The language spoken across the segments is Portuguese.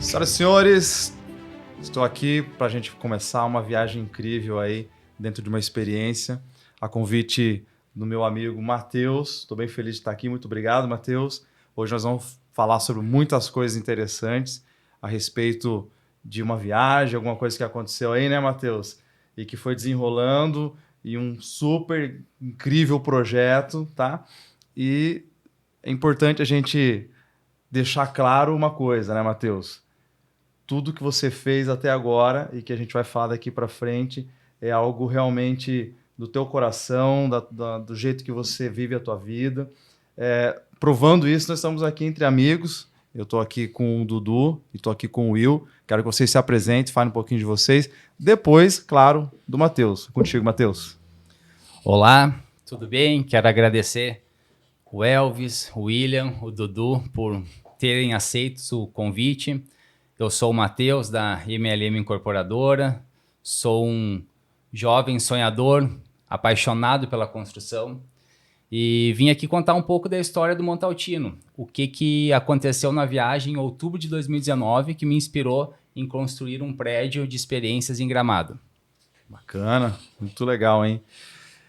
Senhoras e senhores, estou aqui para a gente começar uma viagem incrível aí dentro de uma experiência, a convite do meu amigo Matheus. Estou bem feliz de estar aqui, muito obrigado, Matheus. Hoje nós vamos falar sobre muitas coisas interessantes a respeito de uma viagem, alguma coisa que aconteceu aí, né, Matheus? E que foi desenrolando e um super incrível projeto, tá? E é importante a gente deixar claro uma coisa, né, Matheus? Tudo que você fez até agora e que a gente vai falar daqui para frente é algo realmente do teu coração, do jeito que você vive a tua vida. Provando isso, nós estamos aqui entre amigos. Eu estou aqui com o Dudu e estou aqui com o Will. Quero que vocês se apresentem, falem um pouquinho de vocês. Depois, claro, do Matheus. Contigo, Matheus. Olá, tudo bem? Quero agradecer o Elvis, o William, o Dudu por terem aceito o convite. Eu sou o Matheus, da MLM Incorporadora, sou um jovem sonhador, apaixonado pela construção e vim aqui contar um pouco da história do Montaltino, o que aconteceu na viagem em outubro de 2019 que me inspirou em construir um prédio de experiências em Gramado. Bacana, muito legal, hein?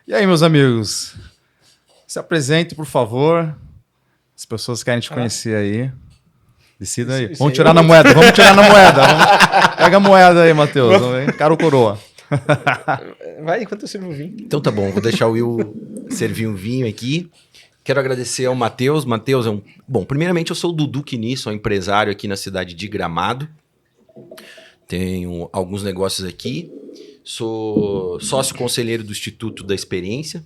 E aí, meus amigos, se apresente, por favor. As pessoas querem te conhecer aí. Decida aí. Vamos tirar na moeda. Pega a moeda aí, Matheus. Cara ou coroa? Vai enquanto eu sirvo o vinho. Então tá bom, vou deixar o Will servir um vinho aqui. Quero agradecer ao Matheus. Matheus é um... Bom, primeiramente eu sou o Dudu Quini, sou empresário aqui na cidade de Gramado. Tenho alguns negócios aqui. Sou sócio conselheiro do Instituto da Experiência,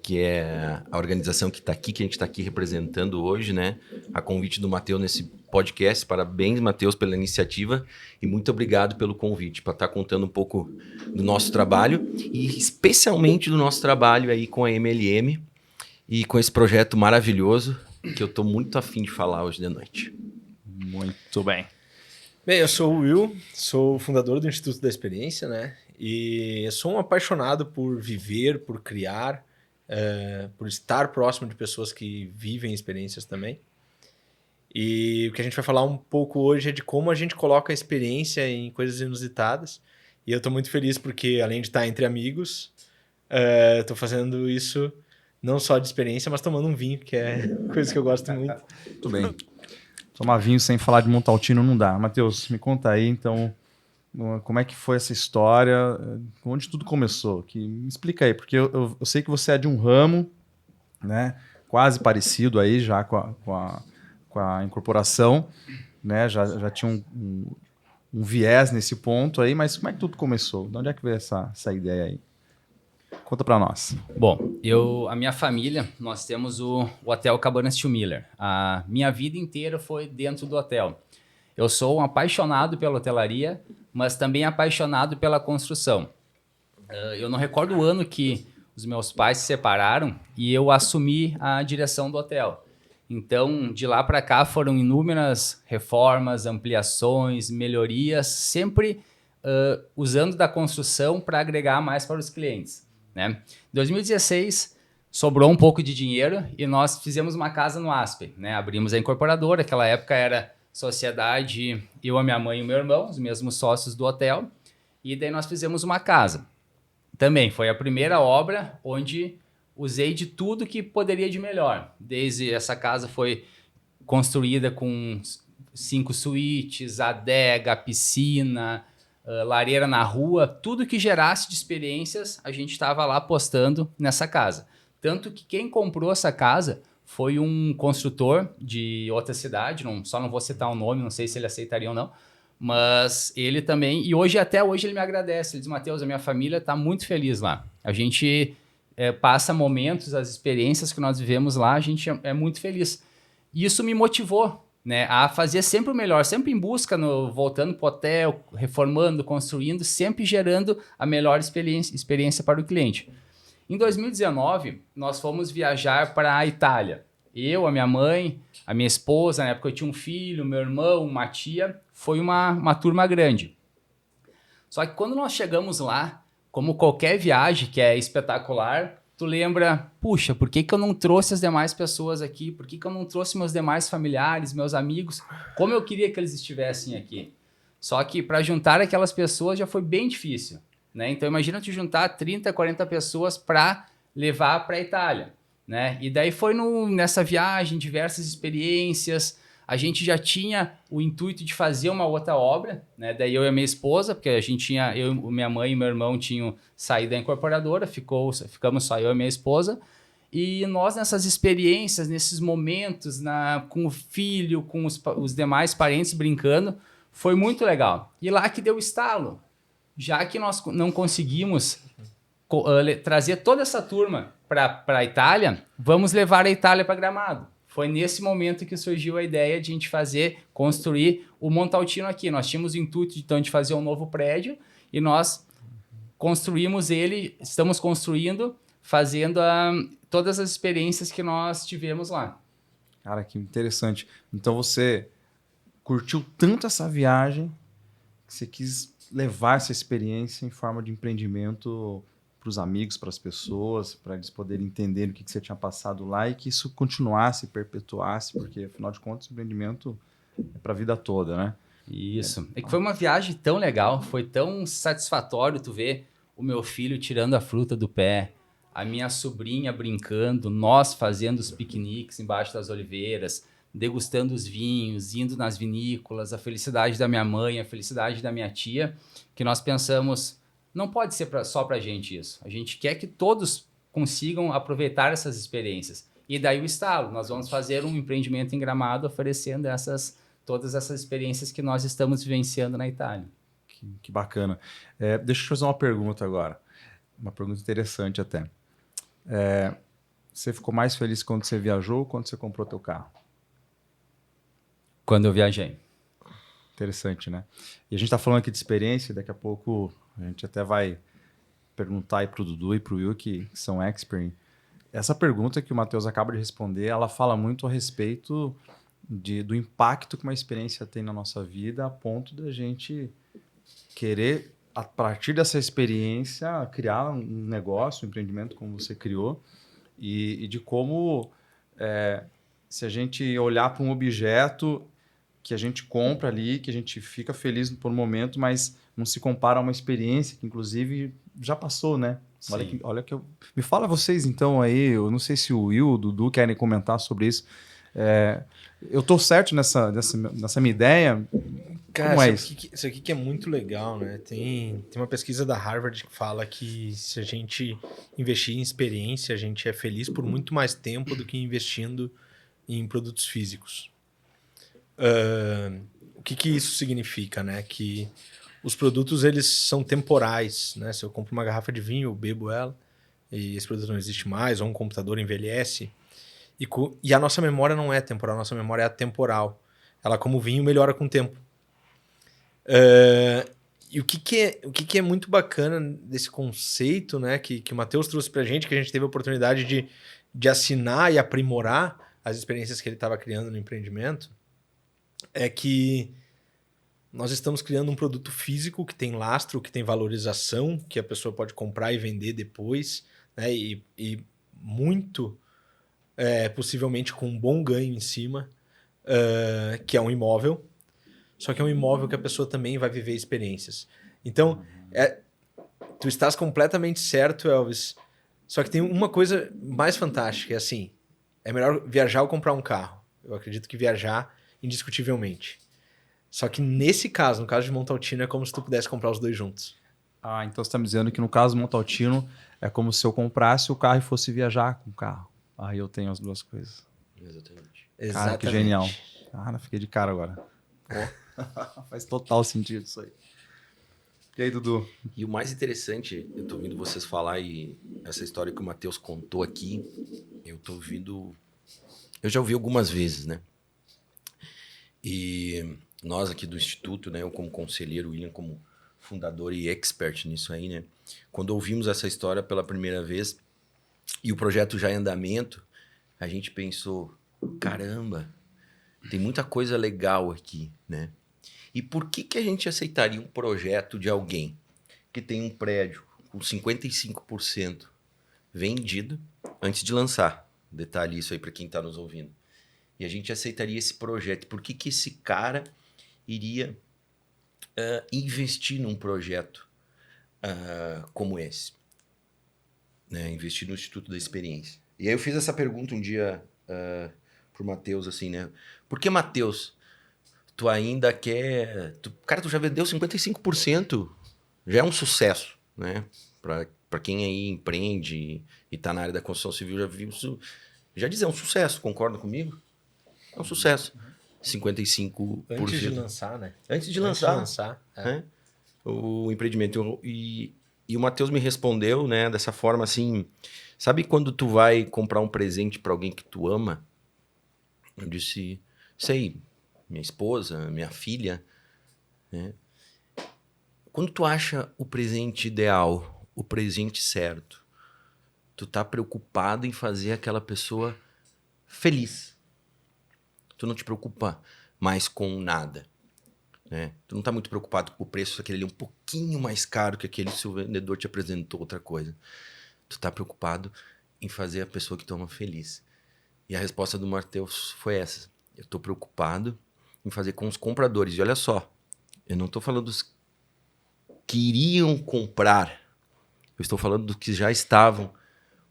que é a organização que está aqui, que a gente está aqui representando hoje, né? A convite do Matheus nesse podcast. Parabéns, Matheus, pela iniciativa e muito obrigado pelo convite, para estar contando um pouco do nosso trabalho e especialmente do nosso trabalho aí com a MLM e com esse projeto maravilhoso que eu estou muito afim de falar hoje de noite. Muito bem. Bem, eu sou o Will, sou o fundador do Instituto da Experiência, né? E eu sou um apaixonado por viver, por criar, por estar próximo de pessoas que vivem experiências também. E o que a gente vai falar um pouco hoje é de como a gente coloca a experiência em coisas inusitadas. E eu estou muito feliz porque, além de estar entre amigos, estou fazendo isso não só de experiência, mas tomando um vinho, que é coisa que eu gosto muito. Muito bem. Tomar vinho sem falar de Montaltino não dá. Matheus, me conta aí, então, como é que foi essa história? Onde tudo começou? Me explica aí, porque eu sei que você é de um ramo, né, quase parecido aí já com a incorporação, né? Já tinha um viés nesse ponto aí, mas como é que tudo começou? De onde é que veio essa ideia aí? Conta para nós. Bom, a minha família, nós temos o Hotel Cabanas Tio Miller. A minha vida inteira foi dentro do hotel. Eu sou um apaixonado pela hotelaria, mas também apaixonado pela construção. Eu não recordo o ano que os meus pais se separaram e eu assumi a direção do hotel. Então, de lá para cá foram inúmeras reformas, ampliações, melhorias, sempre usando da construção para agregar mais para os clientes, né? Em 2016, sobrou um pouco de dinheiro e nós fizemos uma casa no Aspen, né? Abrimos a incorporadora, naquela época era sociedade, eu, a minha mãe e o meu irmão, os mesmos sócios do hotel, e daí nós fizemos uma casa. Também foi a primeira obra onde usei de tudo que poderia de melhor. Desde essa casa foi construída com 5 suítes, adega, piscina, lareira na rua, tudo que gerasse de experiências, a gente estava lá apostando nessa casa. Tanto que quem comprou essa casa foi um construtor de outra cidade, só não vou citar o nome, não sei se ele aceitaria ou não, mas ele também, e até hoje ele me agradece, ele diz, Matheus, a minha família está muito feliz lá. A gente passa momentos, as experiências que nós vivemos lá, a gente é muito feliz. E isso me motivou, né, a fazer sempre o melhor, sempre em busca, voltando para o hotel, reformando, construindo, sempre gerando a melhor experiência para o cliente. Em 2019, nós fomos viajar para a Itália. Eu, a minha mãe, a minha esposa, na época eu tinha um filho, meu irmão, uma tia, foi uma turma grande. Só que quando nós chegamos lá, como qualquer viagem que é espetacular, tu lembra, puxa, por que eu não trouxe as demais pessoas aqui? Por que eu não trouxe meus demais familiares, meus amigos? Como eu queria que eles estivessem aqui. Só que para juntar aquelas pessoas já foi bem difícil, né? Então imagina tu juntar 30, 40 pessoas para levar para a Itália, né? E daí foi nessa viagem, diversas experiências. A gente já tinha o intuito de fazer uma outra obra, né? Daí eu e a minha esposa, porque a gente tinha, minha mãe e meu irmão tinham saído da incorporadora, ficamos só eu e minha esposa. E nós nessas experiências, nesses momentos, com o filho, com os demais parentes brincando, foi muito legal. E lá que deu o estalo. Já que nós não conseguimos trazer toda essa turma para a Itália, vamos levar a Itália para Gramado. Foi nesse momento que surgiu a ideia de a gente construir o Montaltino aqui. Nós tínhamos o intuito então, de fazer um novo prédio e nós construímos ele, estamos construindo, fazendo todas as experiências que nós tivemos lá. Cara, que interessante. Então você curtiu tanto essa viagem que você quis levar essa experiência em forma de empreendimento para os amigos, para as pessoas, para eles poderem entender o que você tinha passado lá e que isso continuasse, perpetuasse, porque afinal de contas o empreendimento é para a vida toda, né? Isso. É que foi uma viagem tão legal, foi tão satisfatório tu ver o meu filho tirando a fruta do pé, a minha sobrinha brincando, nós fazendo os piqueniques embaixo das oliveiras, degustando os vinhos, indo nas vinícolas, a felicidade da minha mãe, a felicidade da minha tia, que nós pensamos, não pode ser só pra gente isso. A gente quer que todos consigam aproveitar essas experiências. E daí o estalo, nós vamos fazer um empreendimento em Gramado oferecendo todas essas experiências que nós estamos vivenciando na Itália. Que bacana. Deixa eu te fazer uma pergunta agora. Uma pergunta interessante até. Você ficou mais feliz quando você viajou ou quando você comprou teu carro? Quando eu viajei. Interessante, né? E a gente está falando aqui de experiência, daqui a pouco a gente até vai perguntar aí para o Dudu e para o Will, que são expert. Essa pergunta que o Matheus acaba de responder, ela fala muito a respeito do impacto que uma experiência tem na nossa vida, a ponto da gente querer, a partir dessa experiência, criar um negócio, um empreendimento como você criou, e de como, se a gente olhar para um objeto que a gente compra ali, que a gente fica feliz por um momento, mas não se compara a uma experiência que, inclusive, já passou, né? Olha que eu... Me fala vocês, então, aí, eu não sei se o Will, o Dudu querem comentar sobre isso. Eu tô certo nessa minha ideia? Cara, como é isso aqui que é muito legal, né? Tem uma pesquisa da Harvard que fala que se a gente investir em experiência, a gente é feliz por muito mais tempo do que investindo em produtos físicos. O que isso significa, né? Que os produtos, eles são temporais, né? Se eu compro uma garrafa de vinho, eu bebo ela, e esse produto não existe mais, ou um computador envelhece. E a nossa memória não é temporal, a nossa memória é atemporal. Ela, como vinho, melhora com o tempo. E o que é muito bacana desse conceito, né? Que o Matheus trouxe pra gente, que a gente teve a oportunidade de assinar e aprimorar as experiências que ele estava criando no empreendimento, é que nós estamos criando um produto físico que tem lastro, que tem valorização, que a pessoa pode comprar e vender depois, né? E muito, possivelmente com um bom ganho em cima, que é um imóvel. Só que é um imóvel que a pessoa também vai viver experiências. Então, tu estás completamente certo, Elvis. Só que tem uma coisa mais fantástica, é assim, é melhor viajar ou comprar um carro. Eu acredito que viajar, indiscutivelmente. Só que nesse caso, no caso de Montaltino, é como se tu pudesse comprar os dois juntos. Ah, então você está me dizendo que no caso do Montaltino é como se eu comprasse o carro e fosse viajar com o carro. Aí eu tenho as duas coisas. Exatamente. Cara, que genial. Cara, fiquei de cara agora. Faz total sentido isso aí. E aí, Dudu? E o mais interessante, eu tô ouvindo vocês falar e essa história que o Matheus contou aqui, eu tô ouvindo... Eu já ouvi algumas vezes, né? E nós aqui do Instituto, né? Eu como conselheiro, o William como fundador e expert nisso aí, né? Quando ouvimos essa história pela primeira vez e o projeto já em andamento, a gente pensou, caramba, tem muita coisa legal aqui, né? E por que a gente aceitaria um projeto de alguém que tem um prédio com 55% vendido antes de lançar. Detalhe isso aí para quem está nos ouvindo. E a gente aceitaria esse projeto. Por que esse cara iria investir num projeto como esse? Né? Investir no Instituto da Experiência. E aí eu fiz essa pergunta um dia pro Matheus, assim, né? Por que, Matheus, tu ainda quer... Cara, tu já vendeu 55%. Já é um sucesso, né? Para quem aí empreende e tá na área da construção civil, já viu isso. Já diz, é um sucesso, concorda comigo? É um sucesso. 55%. Antes de lançar, né? Antes de lançar. Né? O empreendimento. E o Matheus me respondeu, né, dessa forma assim... Sabe quando tu vai comprar um presente para alguém que tu ama? Eu disse, sei, minha esposa, minha filha, né? Quando tu acha o presente ideal, o presente certo, tu tá preocupado em fazer aquela pessoa feliz. Tu não te preocupa mais com nada, né? Tu não tá muito preocupado com o preço daquele ali um pouquinho mais caro que aquele se o vendedor te apresentou outra coisa. Tu tá preocupado em fazer a pessoa que tu ama feliz. E a resposta do Matheus foi essa. Eu tô preocupado em fazer com os compradores. E olha só, eu não tô falando dos que iriam comprar. Eu estou falando dos que já estavam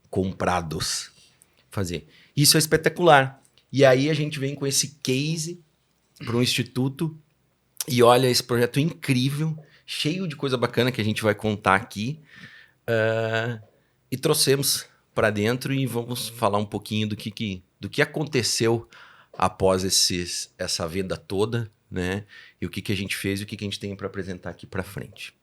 comprados. Fazer. Isso é espetacular. E aí a gente vem com esse case para um instituto e olha esse projeto incrível, cheio de coisa bacana que a gente vai contar aqui. E trouxemos para dentro e vamos falar um pouquinho do que aconteceu após essa venda toda, né? E o que a gente fez e o que a gente tem para apresentar aqui para frente.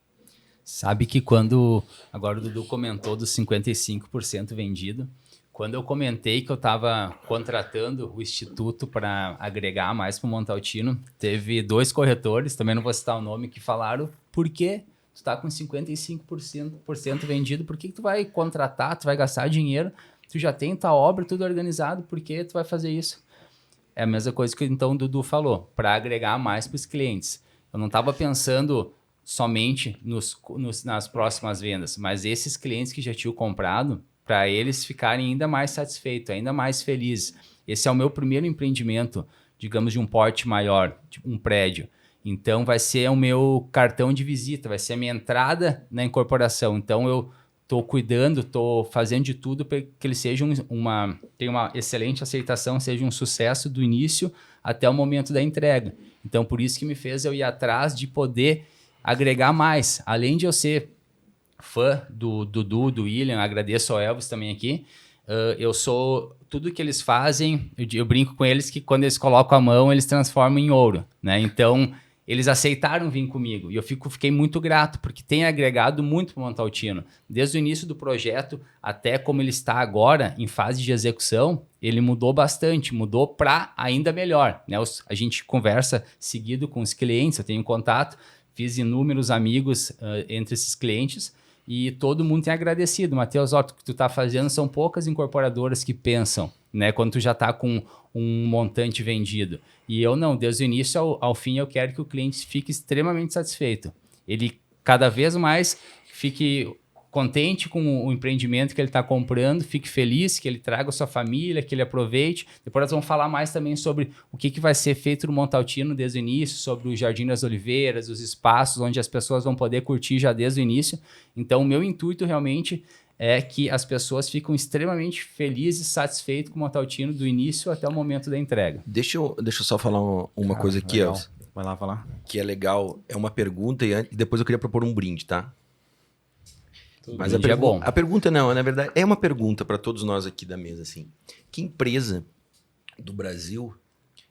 Sabe que quando... Agora o Dudu comentou dos 55% vendido. Quando eu comentei que eu estava contratando o Instituto para agregar mais para o Montaltino, teve 2 corretores, também não vou citar o nome, que falaram por quê? Tu tá com 55% vendido, por que tu vai contratar, tu vai gastar dinheiro, tu já tem tua obra tudo organizado, por que tu vai fazer isso? É a mesma coisa que então o Dudu falou, para agregar mais para os clientes. Eu não estava pensando somente nas próximas vendas, mas esses clientes que já tinham comprado, para eles ficarem ainda mais satisfeitos, ainda mais felizes. Esse é o meu primeiro empreendimento, digamos, de um porte maior, tipo um prédio. Então, vai ser o meu cartão de visita, vai ser a minha entrada na incorporação. Então, eu estou cuidando, estou fazendo de tudo para que ele seja tenha uma excelente aceitação, seja um sucesso do início até o momento da entrega. Então, por isso que me fez eu ir atrás de poder agregar mais. Além de eu ser fã do Dudu, do William, agradeço ao Elvis também aqui, eu sou... Tudo que eles fazem, eu brinco com eles que quando eles colocam a mão, eles transformam em ouro, né? Então... Eles aceitaram vir comigo e eu fiquei muito grato, porque tem agregado muito para o Montaltino. Desde o início do projeto até como ele está agora, em fase de execução, ele mudou bastante, mudou para ainda melhor, né? A gente conversa seguido com os clientes, eu tenho contato, fiz inúmeros amigos entre esses clientes e todo mundo tem agradecido. Matheus, o que tu está fazendo são poucas incorporadoras que pensam, né? Quando tu já está com um montante vendido. E eu não, desde o início ao fim, eu quero que o cliente fique extremamente satisfeito. Ele cada vez mais fique contente com o empreendimento que ele está comprando, fique feliz, que ele traga a sua família, que ele aproveite. Depois nós vamos falar mais também sobre o que vai ser feito no Montaltino desde o início, sobre o Jardim das Oliveiras, os espaços onde as pessoas vão poder curtir já desde o início. Então, o meu intuito realmente é que as pessoas ficam extremamente felizes e satisfeitas com o Montaltino do início até o momento da entrega. Deixa eu só falar uma coisa aqui, legal. Elvis. Vai lá falar. Que é legal, é uma pergunta e depois eu queria propor um brinde, tá? Mas brinde é bom. A pergunta não, na verdade, é uma pergunta para todos nós aqui da mesa, assim. Que empresa do Brasil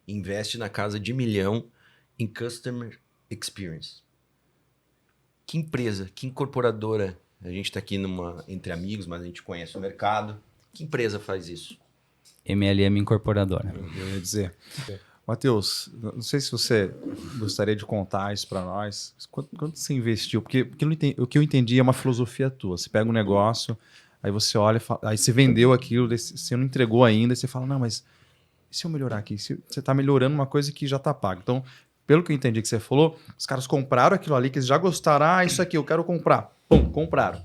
investe na casa de 1 milhão em Customer Experience? Que empresa, que incorporadora? A gente está aqui entre amigos, mas a gente conhece o mercado. Que empresa faz isso? MLM Incorporadora. Eu ia dizer. Matheus, não sei se você gostaria de contar isso para nós. Quanto você investiu? Porque o que eu entendi é uma filosofia tua. Você pega um negócio, aí você olha, aí você vendeu aquilo, você não entregou ainda, e você fala, não, mas e se eu melhorar aqui? Você está melhorando uma coisa que já está paga. Então, pelo que eu entendi que você falou, os caras compraram aquilo ali, que eles já gostaram. Ah, isso aqui eu quero comprar. Pum, compraram.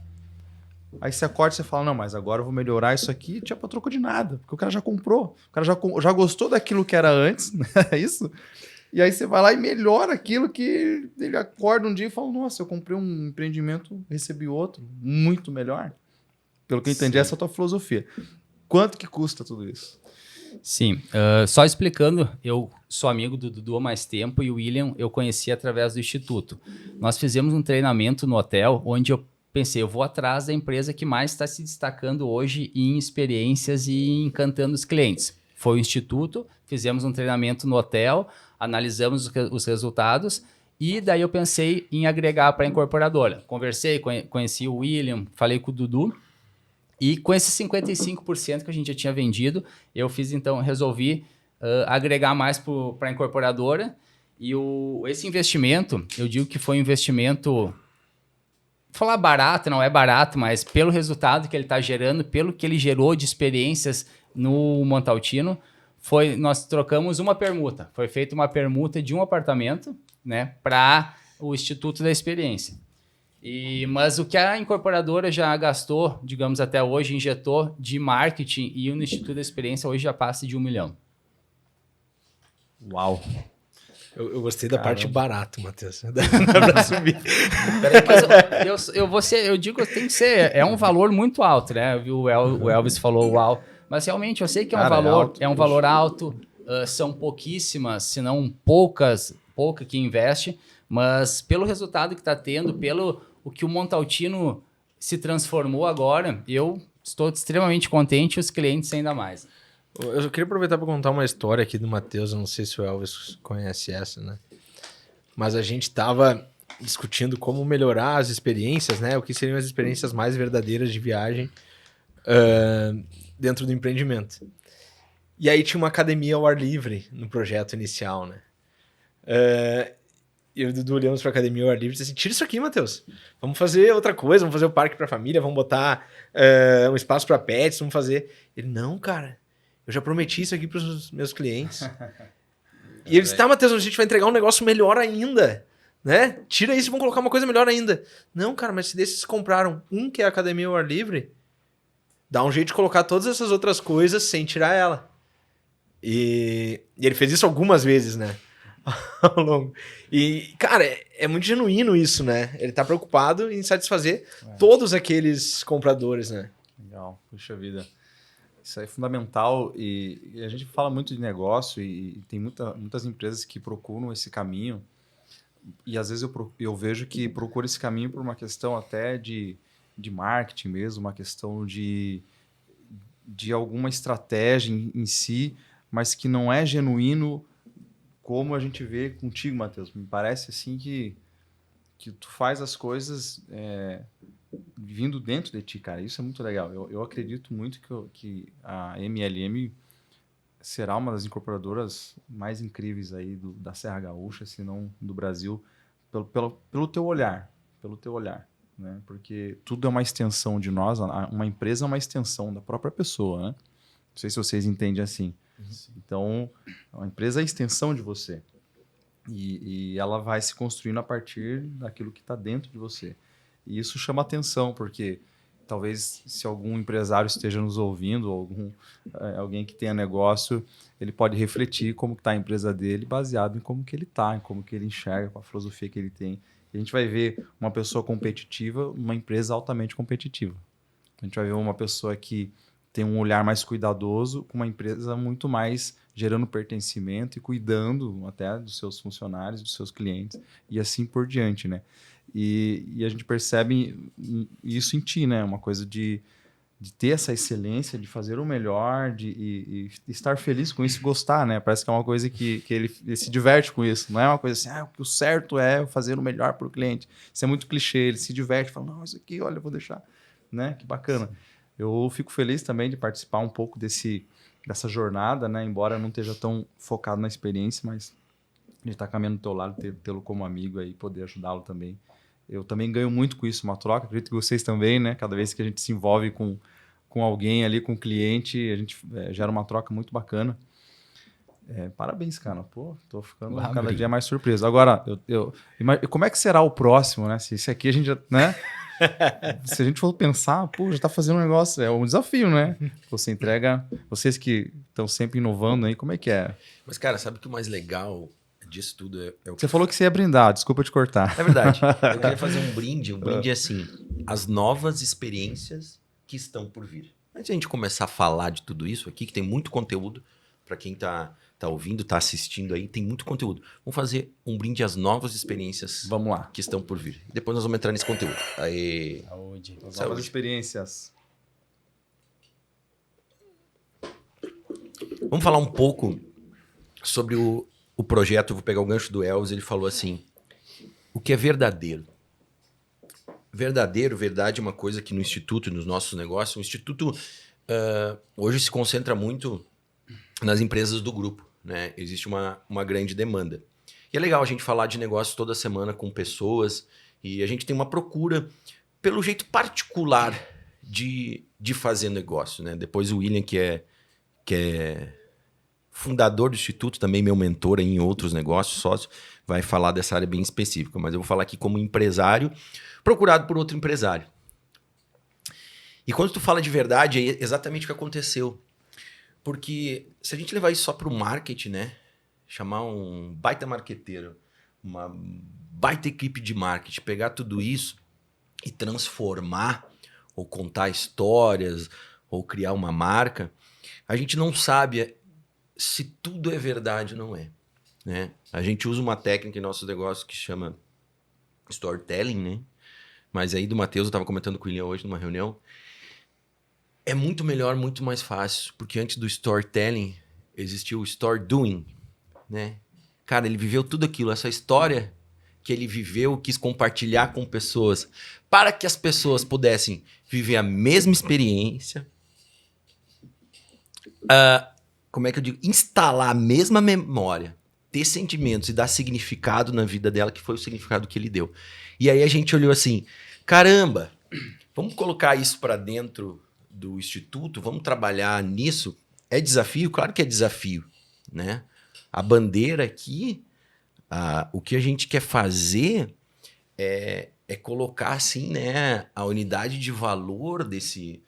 Aí você acorda e você fala, não, mas agora eu vou melhorar isso aqui, tipo, a troco de nada, porque o cara já comprou, o cara já gostou daquilo que era antes, né? É isso? E aí você vai lá e melhora aquilo que ele acorda um dia e fala, nossa, eu comprei um empreendimento, recebi outro, muito melhor. Pelo que eu entendi, essa é a tua filosofia. Quanto que custa tudo isso? Sim, só explicando, eu sou amigo do Dudu há mais tempo e o William eu conheci através do Instituto. Nós fizemos um treinamento no hotel onde eu pensei, eu vou atrás da empresa que mais está se destacando hoje em experiências e encantando os clientes. Foi o Instituto, fizemos um treinamento no hotel, analisamos os resultados e daí eu pensei em agregar para a incorporadora. Conversei, conheci o William, falei com o Dudu e com esses 55% que a gente já tinha vendido, eu resolvi agregar mais para a incorporadora e esse investimento, eu digo que foi um investimento, falar barato, não é barato, mas pelo resultado que ele está gerando, pelo que ele gerou de experiências no Montaltino, nós trocamos uma permuta. Foi feita uma permuta de um apartamento, né, para o Instituto da Experiência. Mas o que a incorporadora já gastou, digamos, até hoje, injetou de marketing e no Instituto da Experiência hoje já passa de 1 milhão. Uau! Eu gostei da parte barato, Matheus. Dá pra subir. Mas eu digo que tem que ser, é um valor muito alto, né? O Elvis falou uau. Mas realmente eu sei que é um valor alto, são pouquíssimas, se não pouca que investe, mas pelo resultado que está tendo, pelo o que o Montaltino se transformou agora, eu estou extremamente contente e os clientes ainda mais. Eu queria aproveitar para contar uma história aqui do Matheus, eu não sei se o Elvis conhece essa, né? Mas a gente estava discutindo como melhorar as experiências, né? O que seriam as experiências mais verdadeiras de viagem dentro do empreendimento. E aí tinha uma academia ao ar livre no projeto inicial, né? E eu e o Dudu olhamos para a academia ao ar livre e disse assim, tira isso aqui, Matheus. Vamos fazer outra coisa, vamos fazer o parque para a família, vamos botar um espaço para pets, vamos fazer... Ele, não, cara, eu já prometi isso aqui para os meus clientes. E ele disse, tá, Matheus, a gente vai entregar um negócio melhor ainda, né? Tira isso e vamos colocar uma coisa melhor ainda. Não, cara, mas se desses compraram que é a academia ao ar livre, dá um jeito de colocar todas essas outras coisas sem tirar ela. E ele fez isso algumas vezes, né? Ao longo. E, cara, é muito genuíno isso, né? Ele tá preocupado em satisfazer todos aqueles compradores, né? Legal, puxa vida. Isso aí é fundamental e a gente fala muito de negócio e tem muitas empresas que procuram esse caminho e às vezes eu vejo que procura esse caminho por uma questão até de marketing mesmo, uma questão de alguma estratégia em si, mas que não é genuíno como a gente vê contigo, Matheus. Me parece assim que tu faz as coisas vindo dentro de ti, cara. Isso é muito legal. Eu acredito muito que a MLM será uma das incorporadoras mais incríveis aí da Serra Gaúcha, se não do Brasil, pelo teu olhar. Pelo teu olhar, né? Porque tudo é uma extensão de nós. Uma empresa é uma extensão da própria pessoa, né? Não sei se vocês entendem assim. Então, a empresa é a extensão de você. E ela vai se construindo a partir daquilo que está dentro de você. E isso chama atenção, porque talvez se algum empresário esteja nos ouvindo, ou alguém que tenha negócio, ele pode refletir como está a empresa dele, baseado em como que ele está, em como que ele enxerga, com a filosofia que ele tem. E a gente vai ver uma pessoa competitiva, uma empresa altamente competitiva. A gente vai ver uma pessoa que tem um olhar mais cuidadoso, com uma empresa muito mais gerando pertencimento e cuidando até dos seus funcionários, dos seus clientes, e assim por diante, né? E a gente percebe isso em ti, né? Uma coisa de ter essa excelência, de fazer o melhor, e estar feliz com isso e gostar, né? Parece que é uma coisa que ele se diverte com isso. Não é uma coisa assim, o certo é fazer o melhor para o cliente. Isso é muito clichê. Ele se diverte, fala, não, isso aqui, olha, eu vou deixar. Né? Que bacana. Sim. Eu fico feliz também de participar um pouco dessa jornada, né? Embora eu não esteja tão focado na experiência, mas a gente está caminhando do teu lado, tê-lo como amigo aí, poder ajudá-lo também. Eu também ganho muito com isso, uma troca. Acredito que vocês também, né? Cada vez que a gente se envolve com alguém ali, com um cliente, a gente gera uma troca muito bacana. Parabéns, cara. Pô, tô ficando cada dia mais surpreso. Agora, como é que será o próximo, né? Se esse aqui a gente já, né? Se a gente for pensar, pô, já tá fazendo um negócio, é um desafio, né? Você entrega, vocês que estão sempre inovando aí, como é que é? Mas, cara, sabe o que o mais legal disso tudo é o que... Você falou que você ia brindar, desculpa te cortar. É verdade. Eu queria fazer um brinde é assim, as novas experiências que estão por vir. Antes de a gente começar a falar de tudo isso aqui, que tem muito conteúdo, para quem tá ouvindo, tá assistindo aí, tem muito conteúdo. Vamos fazer um brinde às novas experiências Vamos lá. que estão por vir. E depois nós vamos entrar nesse conteúdo. Aí, Saúde. As novas experiências. vamos falar um pouco sobre o projeto. Eu vou pegar o gancho do Elvis. Ele falou assim: o que é verdadeiro? Verdade é uma coisa que no Instituto e nos nossos negócios, o Instituto hoje se concentra muito nas empresas do grupo, né? Existe uma grande demanda. E é legal a gente falar de negócios toda semana com pessoas, e a gente tem uma procura pelo jeito particular de fazer negócio, né? Depois o William, que é fundador do Instituto, também meu mentor em outros negócios, sócio, vai falar dessa área bem específica. Mas eu vou falar aqui como empresário, procurado por outro empresário. E quando tu fala de verdade, é exatamente o que aconteceu. Porque se a gente levar isso só para o marketing, né? Chamar um baita marqueteiro, uma baita equipe de marketing, pegar tudo isso e transformar, ou contar histórias, ou criar uma marca, a gente não sabe se tudo é verdade ou não é, né? A gente usa uma técnica em nossos negócios que chama storytelling, né? Mas aí do Matheus, eu estava comentando com ele hoje numa reunião, é muito melhor, muito mais fácil, porque antes do storytelling existiu o story doing, né? Cara, ele viveu tudo aquilo, essa história que ele viveu, quis compartilhar com pessoas, para que as pessoas pudessem viver a mesma experiência, como é que eu digo? Instalar a mesma memória, ter sentimentos e dar significado na vida dela, que foi o significado que ele deu. E aí a gente olhou assim, caramba, vamos colocar isso para dentro do Instituto, vamos trabalhar nisso. É desafio? Claro que é desafio, né? A bandeira aqui, o que a gente quer fazer é colocar assim, né, a unidade de valor desse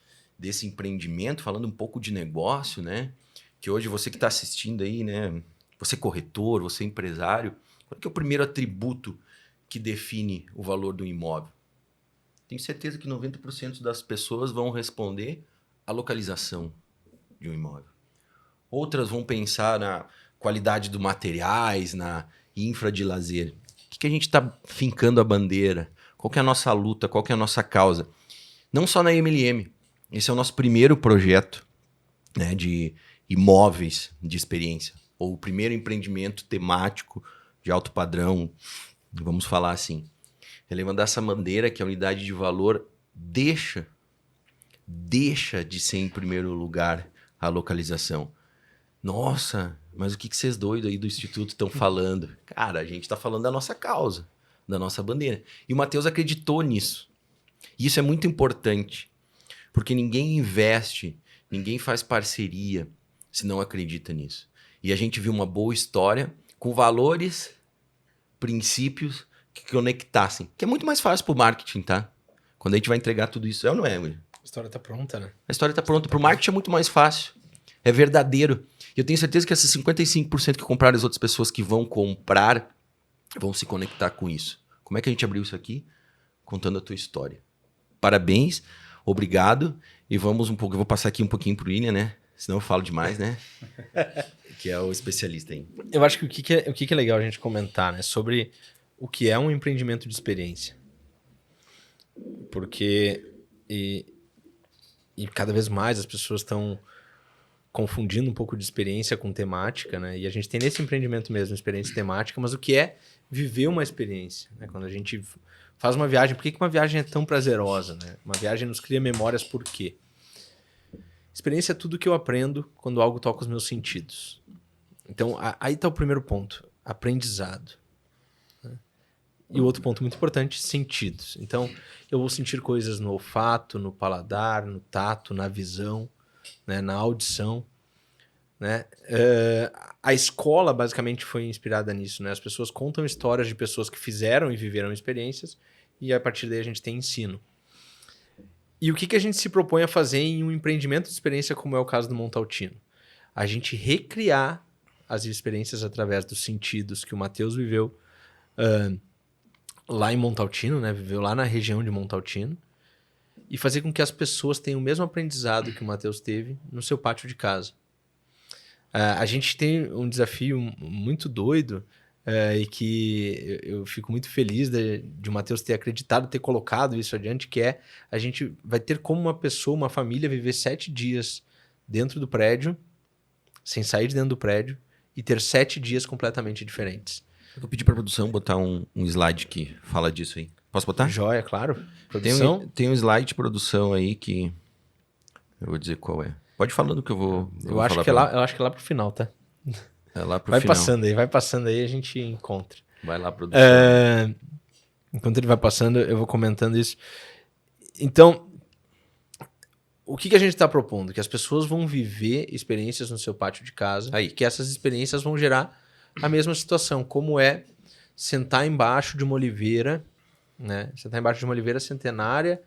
empreendimento, falando um pouco de negócio, né? Que hoje você que está assistindo aí, né? Você corretor, você empresário, qual que é o primeiro atributo que define o valor do imóvel? Tenho certeza que 90% das pessoas vão responder a localização de um imóvel. Outras vão pensar na qualidade dos materiais, na infra de lazer. O que a gente está fincando a bandeira? Qual que é a nossa luta? Qual que é a nossa causa? Não só na MLM. Esse é o nosso primeiro projeto, né, de imóveis de experiência. Ou o primeiro empreendimento temático de alto padrão, vamos falar assim. É levantar essa bandeira que a unidade de valor deixa de ser em primeiro lugar a localização. Nossa, mas o que vocês doidos aí do Instituto estão falando? Cara, a gente está falando da nossa causa, da nossa bandeira. E o Matheus acreditou nisso. E isso é muito importante, porque ninguém investe, ninguém faz parceria se não acredita nisso. E a gente viu uma boa história com valores, princípios que conectassem. Que é muito mais fácil pro marketing, tá? Quando a gente vai entregar tudo isso. É ou não é, William? A história tá pronta, né? A história tá pronta. Pro marketing é muito mais fácil. É verdadeiro. E eu tenho certeza que esses 55% que compraram, as outras pessoas que vão comprar, vão se conectar com isso. Como é que a gente abriu isso aqui? Contando a tua história. Parabéns, obrigado. E vamos um pouco... Eu vou passar aqui um pouquinho pro William, né? Senão eu falo demais, né? Que é o especialista aí. Eu acho que o que é legal a gente comentar, né? Sobre o que é um empreendimento de experiência. Porque... E cada vez mais as pessoas estão confundindo um pouco de experiência com temática, né? E a gente tem nesse empreendimento mesmo experiência temática, mas o que é viver uma experiência, né? Quando a gente faz uma viagem, por que uma viagem é tão prazerosa, né? Uma viagem nos cria memórias por quê? Experiência é tudo que eu aprendo quando algo toca os meus sentidos. Então, aí está o primeiro ponto, aprendizado. Né? E o outro ponto muito importante, sentidos. Então, eu vou sentir coisas no olfato, no paladar, no tato, na visão, né? Na audição. Né? A escola basicamente foi inspirada nisso. Né? As pessoas contam histórias de pessoas que fizeram e viveram experiências e a partir daí a gente tem ensino. E o que a gente se propõe a fazer em um empreendimento de experiência como é o caso do Montaltino? A gente recriar as experiências através dos sentidos que o Matheus viveu lá em Montaltino, né? Viveu lá na região de Montaltino, e fazer com que as pessoas tenham o mesmo aprendizado que o Matheus teve no seu pátio de casa. A gente tem um desafio muito doido e que eu fico muito feliz de o Matheus ter acreditado, ter colocado isso adiante, que é a gente vai ter como uma pessoa, uma família, viver 7 dias dentro do prédio, sem sair de dentro do prédio, e ter 7 dias completamente diferentes. Eu vou pedir para a produção botar um slide que fala disso aí. Posso botar? Joia, claro. Produção. Tem um slide de produção aí que... Eu vou dizer qual é. Pode ir falando que eu vou Eu acho que é lá pro final, tá? É lá pro Vai final. vai passando aí, a gente encontra. Vai lá, produção. Enquanto ele vai passando, eu vou comentando isso. Então, o que a gente está propondo? Que as pessoas vão viver experiências no seu pátio de casa, Aí. que essas experiências vão gerar a mesma situação, como é sentar embaixo de uma oliveira, né? Sentar embaixo de uma oliveira centenária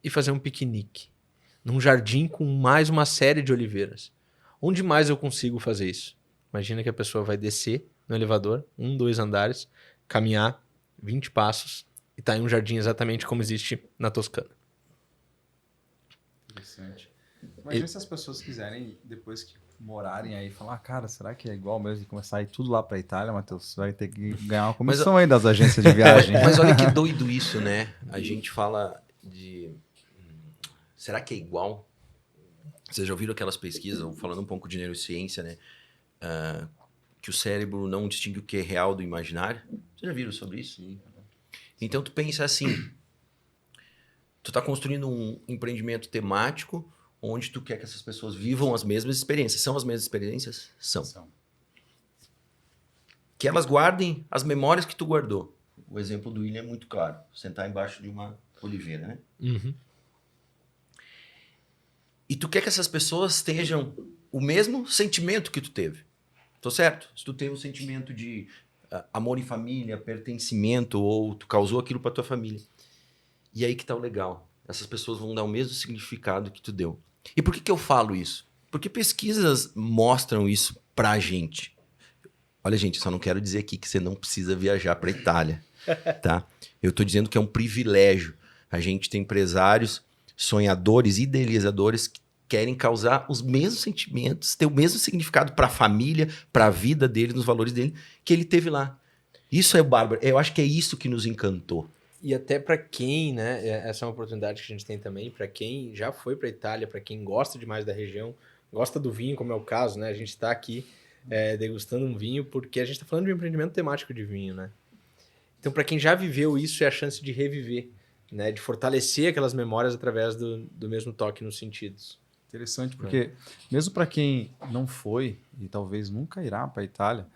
e fazer um piquenique num jardim com mais uma série de oliveiras. Onde mais eu consigo fazer isso? Imagina que a pessoa vai descer no elevador, 2 andares, caminhar 20 passos e tá em um jardim exatamente como existe na Toscana. Interessante. Imagina se as pessoas quiserem, depois que morarem aí, falar, cara, será que é igual mesmo e começar a ir tudo lá pra Itália, Matheus? Você vai ter que ganhar uma comissão aí das agências de viagem. Mas olha que doido isso, né? A gente fala de... Será que é igual? Vocês já ouviram aquelas pesquisas, falando um pouco de neurociência, né? Que o cérebro não distingue o que é real do imaginário. Vocês já viram sobre isso? Sim. Então tu pensa assim, tu tá construindo um empreendimento temático onde tu quer que essas pessoas vivam as mesmas experiências. São as mesmas experiências? São. Que elas guardem as memórias que tu guardou. O exemplo do William é muito claro. Sentar embaixo de uma oliveira, né? Uhum. E tu quer que essas pessoas tenham o mesmo sentimento que tu teve. Tô certo? Se tu teve um sentimento de amor em família, pertencimento, ou tu causou aquilo pra tua família. E aí que tá o legal. Essas pessoas vão dar o mesmo significado que tu deu. E por que eu falo isso? Porque pesquisas mostram isso pra gente. Olha, gente, eu só não quero dizer aqui que você não precisa viajar pra Itália, tá? Eu tô dizendo que é um privilégio. A gente tem empresários, sonhadores, idealizadores que querem causar os mesmos sentimentos, ter o mesmo significado para a família, para a vida dele, nos valores dele, que ele teve lá. Isso é bárbaro. Eu acho que é isso que nos encantou. E até para quem, né? Essa é uma oportunidade que a gente tem também, para quem já foi para Itália, para quem gosta demais da região, gosta do vinho, como é o caso, né? A gente está aqui degustando um vinho porque a gente está falando de um empreendimento temático de vinho, né? Então, para quem já viveu isso, é a chance de reviver, né? De fortalecer aquelas memórias através do mesmo toque nos sentidos. Interessante, porque mesmo para quem não foi e talvez nunca irá para a Itália,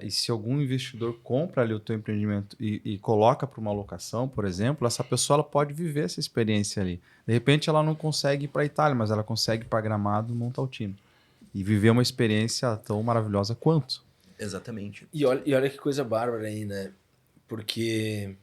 e se algum investidor compra ali o teu empreendimento e coloca para uma locação, por exemplo, essa pessoa ela pode viver essa experiência ali. De repente ela não consegue ir para a Itália, mas ela consegue ir para Gramado, Montaltino e viver uma experiência tão maravilhosa quanto. Exatamente. E olha que coisa bárbara aí, né? Porque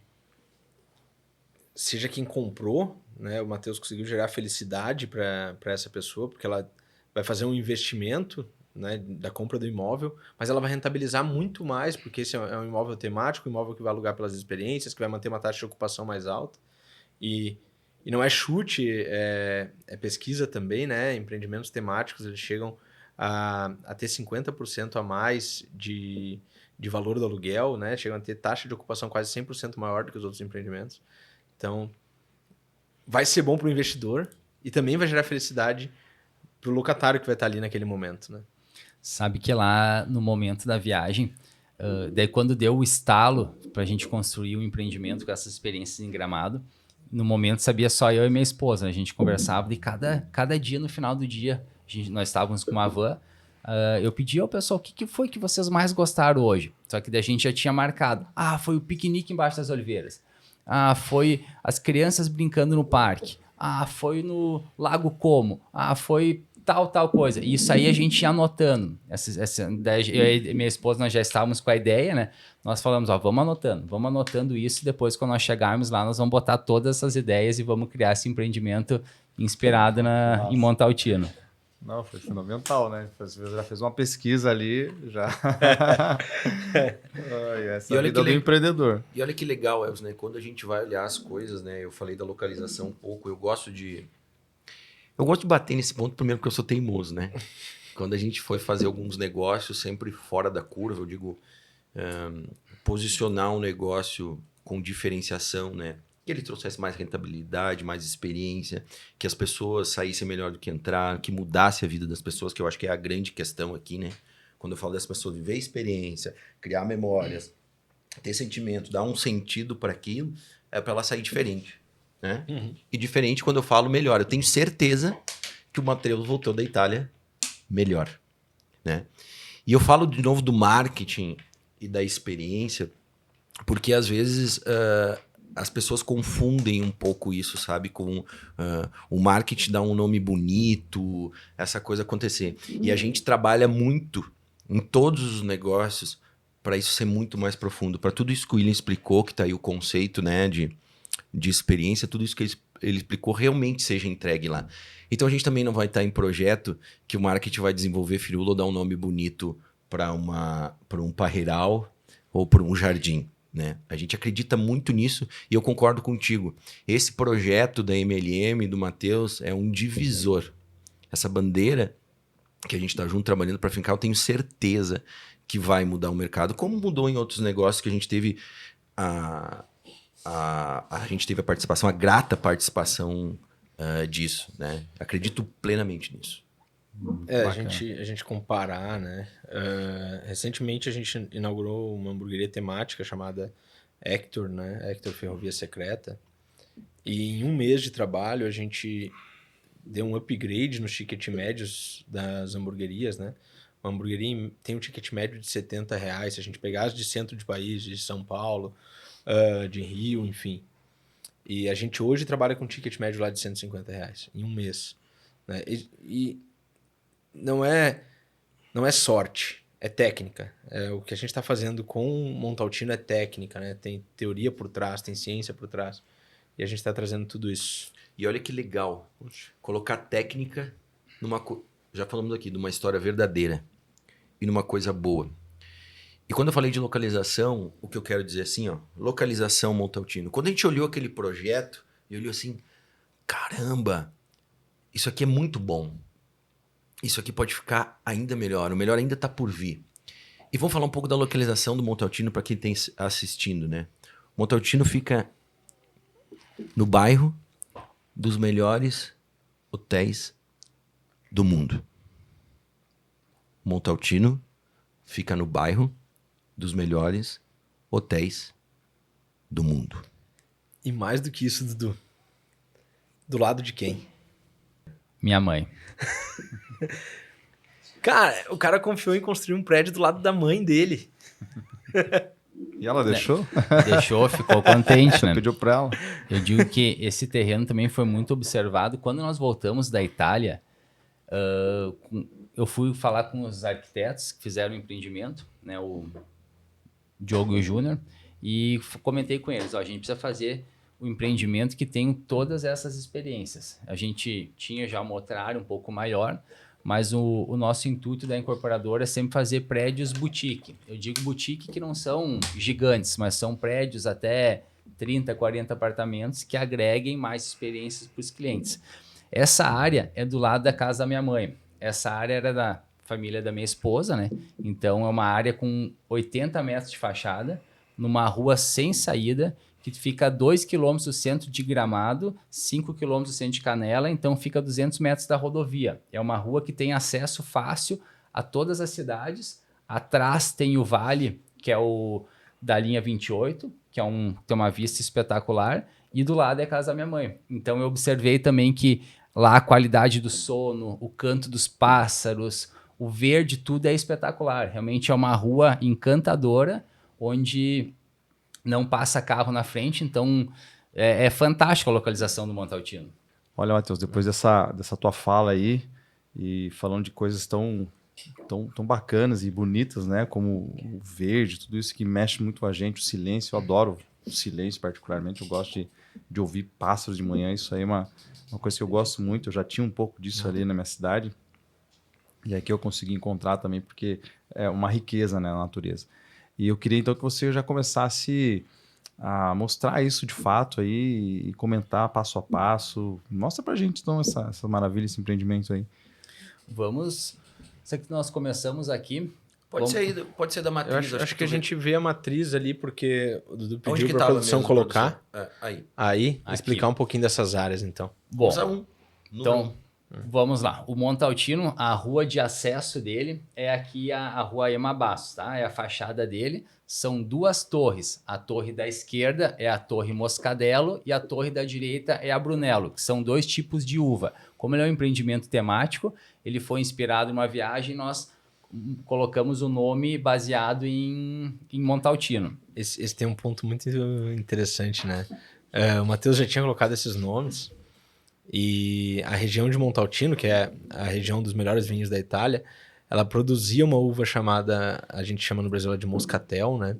seja quem comprou, né, o Matheus conseguiu gerar felicidade para essa pessoa, porque ela vai fazer um investimento, né, da compra do imóvel, mas ela vai rentabilizar muito mais, porque esse é um imóvel temático, um imóvel que vai alugar pelas experiências, que vai manter uma taxa de ocupação mais alta. E não é chute, é pesquisa também, né? Empreendimentos temáticos, eles chegam a ter 50% a mais de valor do aluguel, né? Chegam a ter taxa de ocupação quase 100% maior do que os outros empreendimentos. Então, vai ser bom para o investidor e também vai gerar felicidade para o locatário que vai estar ali naquele momento, né? Sabe que lá no momento da viagem, daí quando deu o estalo para a gente construir um empreendimento com essas experiências em Gramado, no momento sabia só eu e minha esposa, a gente conversava de cada dia no final do dia, nós estávamos com uma van, eu pedi ao pessoal, o que foi que vocês mais gostaram hoje? Só que daí a gente já tinha marcado, foi o piquenique embaixo das oliveiras, foi as crianças brincando no parque, foi no Lago Como, foi tal coisa. E isso aí a gente ia anotando. Eu e minha esposa, nós já estávamos com a ideia, né? Nós falamos, vamos anotando isso e depois quando nós chegarmos lá, nós vamos botar todas essas ideias e vamos criar esse empreendimento inspirado em Montaltino. Não, foi fundamental, né? Você já fez uma pesquisa ali, já. Essa é a vida do empreendedor. E olha que legal, Elvis, né? Quando a gente vai olhar as coisas, né? Eu falei da localização um pouco, eu gosto de bater nesse ponto primeiro porque eu sou teimoso, né? Quando a gente foi fazer alguns negócios sempre fora da curva, eu digo, posicionar um negócio com diferenciação, né? Que ele trouxesse mais rentabilidade, mais experiência, que as pessoas saíssem melhor do que entraram, que mudasse a vida das pessoas, que eu acho que é a grande questão aqui, né? Quando eu falo das pessoas viver experiência, criar memórias, ter sentimento, dar um sentido para aquilo, é para ela sair diferente, né? E diferente quando eu falo melhor. Eu tenho certeza que o Matheus voltou da Itália melhor, né? E eu falo de novo do marketing e da experiência, porque às vezes as pessoas confundem um pouco isso, sabe? Com o marketing dar um nome bonito, essa coisa acontecer. E a gente trabalha muito em todos os negócios para isso ser muito mais profundo. Para tudo isso que o William explicou, que está aí o conceito, né, de experiência, tudo isso que ele explicou realmente seja entregue lá. Então a gente também não vai estar em projeto que o marketing vai desenvolver firula ou dar um nome bonito para um parreiral ou para um jardim. Né? A gente acredita muito nisso e eu concordo contigo. Esse projeto da MLM, do Matheus, é um divisor. Essa bandeira que a gente está junto trabalhando para fincar, eu tenho certeza que vai mudar o mercado, como mudou em outros negócios que a gente teve a participação, a grata participação disso. Né? Acredito plenamente nisso. A gente comparar, né? Recentemente a gente inaugurou uma hamburgueria temática chamada Hector, né? Hector Ferrovia Secreta. E em um mês de trabalho a gente deu um upgrade nos ticket médios das hamburguerias, né? Uma hamburgueria tem um ticket médio de R$70, se a gente pegar as de centro de país, de São Paulo, de Rio, enfim. E a gente hoje trabalha com um ticket médio lá de R$150 em um mês. Né? E não é sorte, é técnica. O que a gente está fazendo com o Montaltino é técnica, né? Tem teoria por trás, tem ciência por trás. E a gente está trazendo tudo isso. E olha que legal, colocar técnica já falamos aqui de uma história verdadeira e numa coisa boa. E quando eu falei de localização, o que eu quero dizer assim, localização Montaltino. Quando a gente olhou aquele projeto, eu olhei assim, caramba, isso aqui é muito bom. Isso aqui pode ficar ainda melhor. O melhor ainda está por vir. E vamos falar um pouco da localização do Montaltino para quem está assistindo, né? Montaltino fica no bairro dos melhores hotéis do mundo. Montaltino fica no bairro dos melhores hotéis do mundo. E mais do que isso, Dudu. Do lado de quem? Minha mãe. Cara, o cara confiou em construir um prédio do lado da mãe dele. E ela deixou? Deixou, ficou contente, né? Pediu pra ela. Eu digo que esse terreno também foi muito observado. Quando nós voltamos da Itália, eu fui falar com os arquitetos que fizeram o empreendimento, né? O Diogo e o Júnior, e comentei com eles, a gente precisa fazer um empreendimento que tenha todas essas experiências. A gente tinha já uma outra área um pouco maior, mas o nosso intuito da incorporadora é sempre fazer prédios boutique. Eu digo boutique que não são gigantes, mas são prédios até 30, 40 apartamentos que agreguem mais experiências para os clientes. Essa área é do lado da casa da minha mãe. Essa área era da família da minha esposa, né? Então é uma área com 80 metros de fachada, numa rua sem saída, que fica a 2 km do centro de Gramado, 5 km do centro de Canela, então fica a 200 metros da rodovia. É uma rua que tem acesso fácil a todas as cidades. Atrás tem o Vale, que é o da linha 28, que tem uma vista espetacular, e do lado é a casa da minha mãe. Então eu observei também que lá a qualidade do sono, o canto dos pássaros, o verde, tudo é espetacular. Realmente é uma rua encantadora, onde não passa carro na frente, então é fantástica a localização do Montaltino. Olha, Matheus, depois dessa tua fala aí, e falando de coisas tão bacanas e bonitas, né? Como o verde, tudo isso que mexe muito com a gente, o silêncio. Eu adoro o silêncio particularmente, eu gosto de ouvir pássaros de manhã, isso aí é uma coisa que eu gosto muito. Eu já tinha um pouco disso ali na minha cidade, e aqui eu consegui encontrar também, porque é uma riqueza, né, na natureza. E eu queria então que você já começasse a mostrar isso de fato aí e comentar passo a passo. Mostra pra gente então essa maravilha, esse empreendimento aí. Vamos... Isso aqui nós começamos aqui... Pode ser da matriz. Eu acho que a gente vê a matriz ali, porque o Dudu pediu para a tava produção mesmo, colocar. Aí. Aí, Aqui. explicar um pouquinho dessas áreas, então. Bom, Usa um. então, vamos lá. O Montaltino, a rua de acesso dele é aqui a rua Ema Bastos, tá? É a fachada dele. São 2 torres. A torre da esquerda é a torre Moscadelo e a torre da direita é a Brunello, que são 2 tipos de uva. Como ele é um empreendimento temático, ele foi inspirado em uma viagem, nós colocamos o nome baseado em Montaltino. Esse tem um ponto muito interessante, né? O Matheus já tinha colocado esses nomes e a região de Montaltino, que é a região dos melhores vinhos da Itália, ela produzia uma uva chamada, a gente chama no Brasil de Moscatel, né?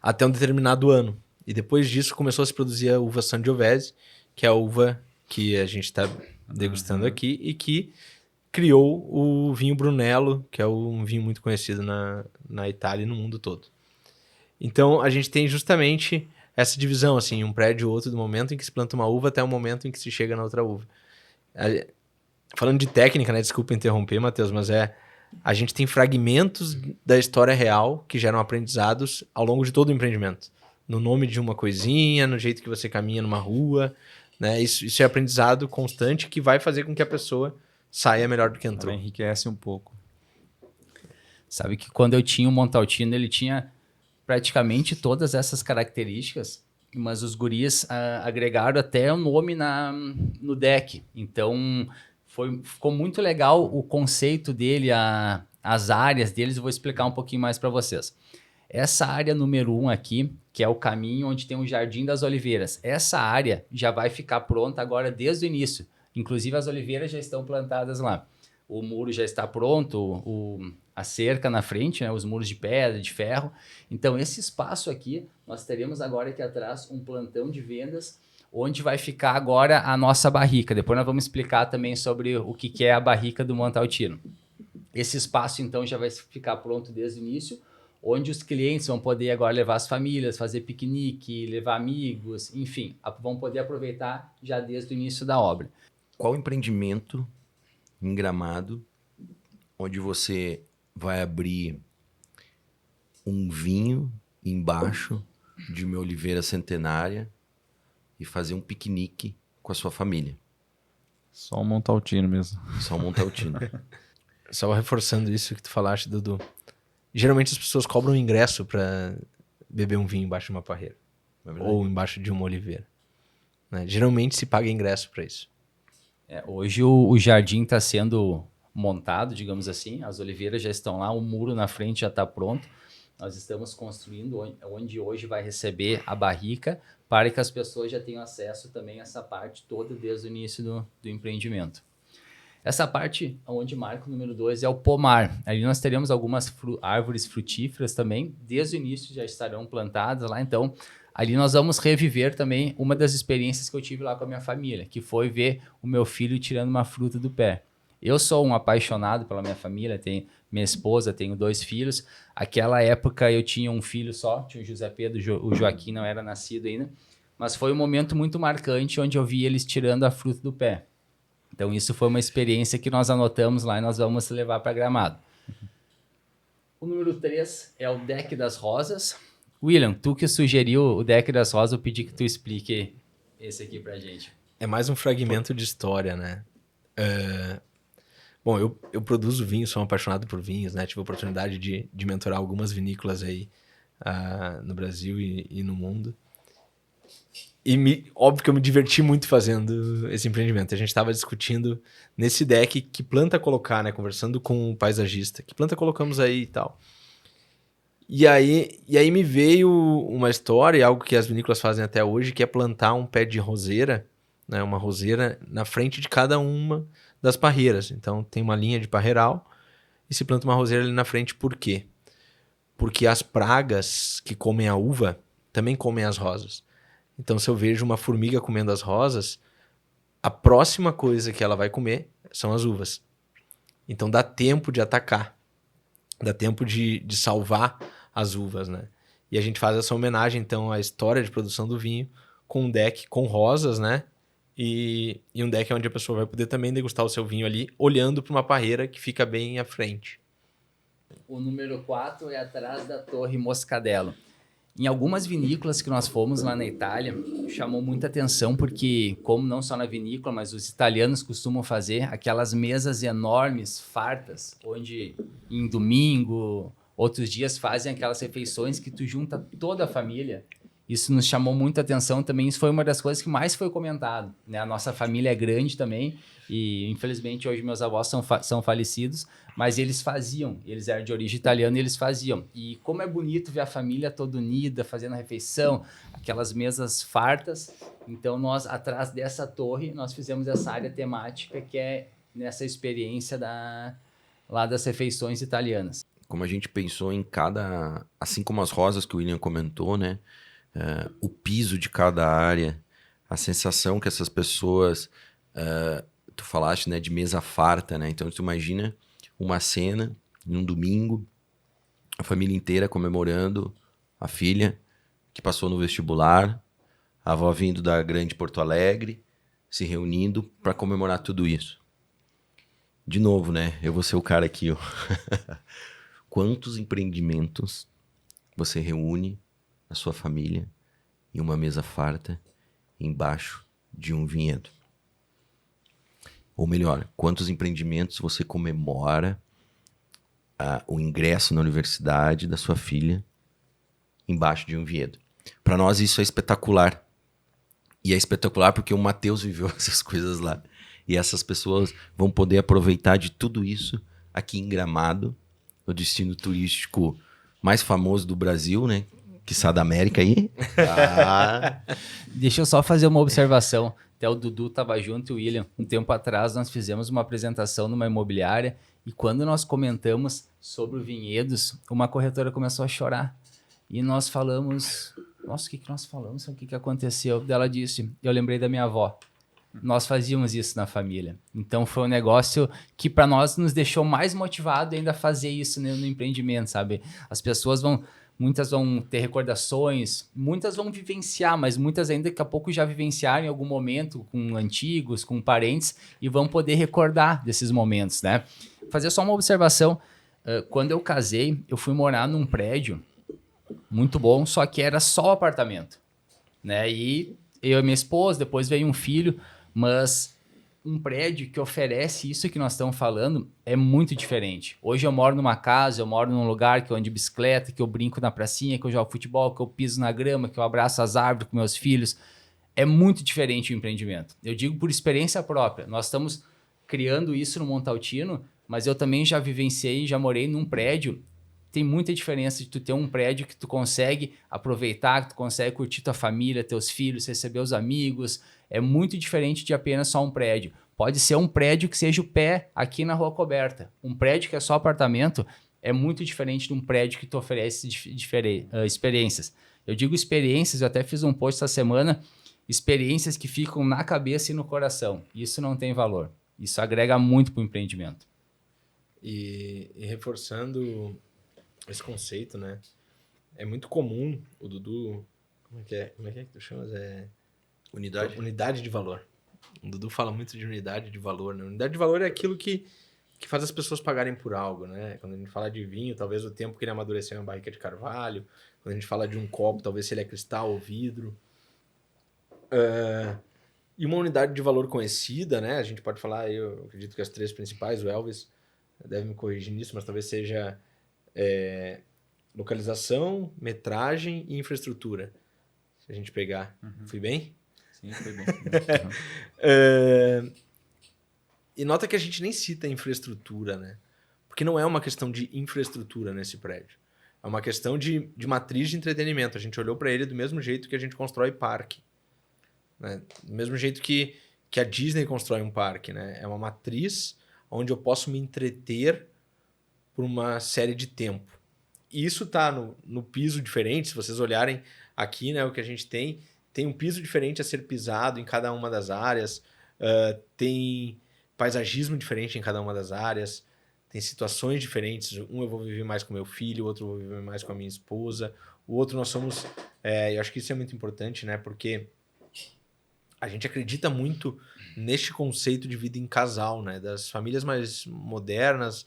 Até um determinado ano. E depois disso começou a se produzir a uva Sangiovese, que é a uva que a gente está degustando aqui e que criou o vinho Brunello, que é um vinho muito conhecido na Itália e no mundo todo. Então, a gente tem justamente essa divisão, assim, um prédio ou outro do momento em que se planta uma uva até o momento em que se chega na outra uva. Falando de técnica, né? Desculpa interromper, Matheus, mas a gente tem fragmentos da história real que geram aprendizados ao longo de todo o empreendimento. No nome de uma coisinha, no jeito que você caminha numa rua, né? Isso é aprendizado constante que vai fazer com que a pessoa saia melhor do que entrou. Ela enriquece um pouco. Sabe que quando eu tinha o Montaltino, ele tinha praticamente todas essas características, mas os guris agregaram até o nome no deck. Então, ficou muito legal o conceito dele, as áreas deles. Eu vou explicar um pouquinho mais para vocês. Essa área número 1 aqui, que é o caminho onde tem o Jardim das Oliveiras. Essa área já vai ficar pronta agora desde o início. Inclusive, as oliveiras já estão plantadas lá. O muro já está pronto, a cerca na frente, né, os muros de pedra, de ferro. Então, esse espaço aqui, nós teremos agora aqui atrás um plantão de vendas, onde vai ficar agora a nossa barrica. Depois nós vamos explicar também sobre o que é a barrica do Montaltino. Esse espaço, então, já vai ficar pronto desde o início, onde os clientes vão poder agora levar as famílias, fazer piquenique, levar amigos, enfim, vão poder aproveitar já desde o início da obra. Qual empreendimento em Gramado onde você vai abrir um vinho embaixo de uma oliveira centenária e fazer um piquenique com a sua família? Só um Montaltino mesmo. Só um Montaltino. Só reforçando isso que tu falaste, Dudu. Geralmente as pessoas cobram ingresso para beber um vinho embaixo de uma parreira. Ou embaixo de uma oliveira. Né? Geralmente se paga ingresso para isso. Hoje o jardim está sendo montado, digamos assim. As oliveiras já estão lá, o muro na frente já está pronto. Nós estamos construindo onde hoje vai receber a barrica, para que as pessoas já tenham acesso também a essa parte toda desde o início do empreendimento. Essa parte onde marca o número 2 é o pomar. Ali nós teremos algumas árvores frutíferas também, desde o início já estarão plantadas lá. Então, ali nós vamos reviver também uma das experiências que eu tive lá com a minha família, que foi ver o meu filho tirando uma fruta do pé. Eu sou um apaixonado pela minha família, tenho minha esposa, tenho 2 filhos. Aquela época eu tinha um filho só, tinha o José Pedro, o Joaquim não era nascido ainda. Mas foi um momento muito marcante onde eu vi eles tirando a fruta do pé. Então isso foi uma experiência que nós anotamos lá e nós vamos levar para Gramado. O número 3 é o Deck das Rosas. William, tu que sugeriu o Deck das Rosas, eu pedi que tu explique esse aqui pra gente. É mais um fragmento de história, né? Bom, eu produzo vinho, sou um apaixonado por vinhos, né? Tive a oportunidade de mentorar algumas vinícolas aí no Brasil e no mundo. E óbvio que eu me diverti muito fazendo esse empreendimento. A gente estava discutindo nesse deck que planta colocar, né? Conversando com o paisagista. Que planta colocamos aí e tal. E aí me veio uma história, algo que as vinícolas fazem até hoje, que é plantar um pé de roseira né? Uma roseira na frente de cada uma das parreiras. Então tem uma linha de parreiral e se planta uma roseira ali na frente. Por quê? Porque as pragas que comem a uva também comem as rosas. Então se eu vejo uma formiga comendo as rosas, a próxima coisa que ela vai comer são as uvas. Então dá tempo de atacar, dá tempo de salvar as uvas, né? E a gente faz essa homenagem, então, à história de produção do vinho com um deck com rosas, né? E um deck onde a pessoa vai poder também degustar o seu vinho ali, olhando para uma parreira que fica bem à frente. O número 4 é atrás da Torre Moscatello. Em algumas vinícolas que nós fomos lá na Itália, chamou muita atenção porque, como não só na vinícola, mas os italianos costumam fazer aquelas mesas enormes, fartas, onde em domingo, outros dias fazem aquelas refeições que tu junta toda a família. Isso nos chamou muita atenção também, isso foi uma das coisas que mais foi comentado, né? A nossa família é grande também e, infelizmente, hoje meus avós são falecidos, mas eles eram de origem italiana e eles faziam. E como é bonito ver a família toda unida, fazendo a refeição, aquelas mesas fartas. Então, nós, atrás dessa torre, nós fizemos essa área temática que é nessa experiência lá das refeições italianas. Como a gente pensou em cada... Assim como as rosas que o William comentou, né? O piso de cada área, a sensação que essas pessoas... tu falaste, né? De mesa farta, né? Então, tu imagina uma cena, num domingo, a família inteira comemorando a filha que passou no vestibular, a avó vindo da grande Porto Alegre, se reunindo para comemorar tudo isso. De novo, né? Eu vou ser o cara aqui, ó. Quantos empreendimentos você reúne a sua família em uma mesa farta embaixo de um vinhedo? Ou melhor, quantos empreendimentos você comemora o ingresso na universidade da sua filha embaixo de um vinhedo? Para nós isso é espetacular. E é espetacular porque o Matheus viveu essas coisas lá. E essas pessoas vão poder aproveitar de tudo isso aqui em Gramado, no destino turístico mais famoso do Brasil, né? Quiçá da América aí. Deixa eu só fazer uma observação. Até o Dudu estava junto e o William. Um tempo atrás nós fizemos uma apresentação numa imobiliária e quando nós comentamos sobre vinhedos, uma corretora começou a chorar. E nós falamos... Nossa, o que nós falamos? O que aconteceu? Ela disse, eu lembrei da minha avó. Nós fazíamos isso na família. Então foi um negócio que para nós nos deixou mais motivado ainda a fazer isso no empreendimento, sabe? As pessoas muitas vão ter recordações, muitas vão vivenciar, mas muitas ainda daqui a pouco já vivenciaram em algum momento com antigos, com parentes e vão poder recordar desses momentos, né? Fazer só uma observação. Quando eu casei, eu fui morar num prédio muito bom, só que era só o apartamento, né? E eu e minha esposa, depois veio um filho, mas um prédio que oferece isso que nós estamos falando é muito diferente. Hoje eu moro numa casa, eu moro num lugar que eu ando de bicicleta, que eu brinco na pracinha, que eu jogo futebol, que eu piso na grama, que eu abraço as árvores com meus filhos. É muito diferente o empreendimento. Eu digo por experiência própria. Nós estamos criando isso no Montaltino, mas eu também já vivenciei, já morei num prédio. Tem muita diferença de tu ter um prédio que tu consegue aproveitar, que tu consegue curtir tua família, teus filhos, receber os amigos. É muito diferente de apenas só um prédio. Pode ser um prédio que seja o pé aqui na Rua Coberta. Um prédio que é só apartamento é muito diferente de um prédio que te oferece experiências. Eu digo experiências, eu até fiz um post essa semana, experiências que ficam na cabeça e no coração. Isso não tem valor. Isso agrega muito para o empreendimento. E reforçando esse conceito, né? É muito comum o Dudu... Como é que tu chamas? Unidade de valor. O Dudu fala muito de unidade de valor, né? Unidade de valor é aquilo que faz as pessoas pagarem por algo, né? Quando a gente fala de vinho, talvez o tempo que ele amadureceu é uma barrica de carvalho. Quando a gente fala de um copo, talvez se ele é cristal ou vidro. E uma unidade de valor conhecida, né? A gente pode falar, eu acredito que as 3 principais, o Elvis deve me corrigir nisso, mas talvez seja localização, metragem e infraestrutura. Se a gente pegar. Fui bem? Sim, foi bem. E nota que a gente nem cita infraestrutura, né? Porque não é uma questão de infraestrutura nesse prédio. É uma questão de matriz de entretenimento. A gente olhou para ele do mesmo jeito que a gente constrói parque. né? Do mesmo jeito que a Disney constrói um parque, né? É uma matriz onde eu posso me entreter por uma série de tempo. E isso tá no piso diferente. Se vocês olharem aqui, né, o que a gente tem um piso diferente a ser pisado em cada uma das áreas, tem paisagismo diferente em cada uma das áreas, tem situações diferentes. Um eu vou viver mais com meu filho, o outro eu vou viver mais com a minha esposa, o outro nós somos... eu acho que isso é muito importante, né? Porque a gente acredita muito neste conceito de vida em casal, né? Das famílias mais modernas,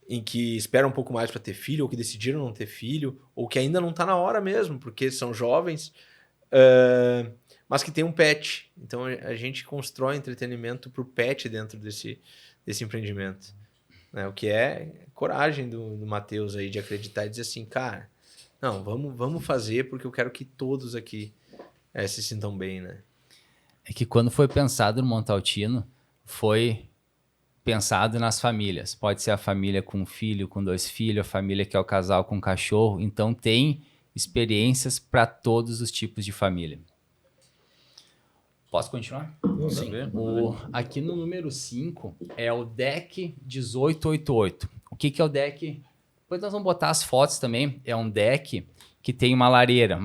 em que esperam um pouco mais para ter filho, ou que decidiram não ter filho, ou que ainda não está na hora mesmo, porque são jovens, mas que tem um pet. Então a gente constrói entretenimento para o pet dentro desse empreendimento, né? O que é coragem do Matheus aí de acreditar e dizer assim, cara, não, vamos fazer porque eu quero que todos aqui se sintam bem, né? É que quando foi pensado no Montaltino, foi pensado nas famílias. Pode ser a família com um filho, com 2 filhos, a família que é o casal com cachorro. Então tem experiências para todos os tipos de família. Posso continuar? Sim. Aqui no número 5 é o deck 1888. O que é o deck? Depois nós vamos botar as fotos também. É um deck que tem uma lareira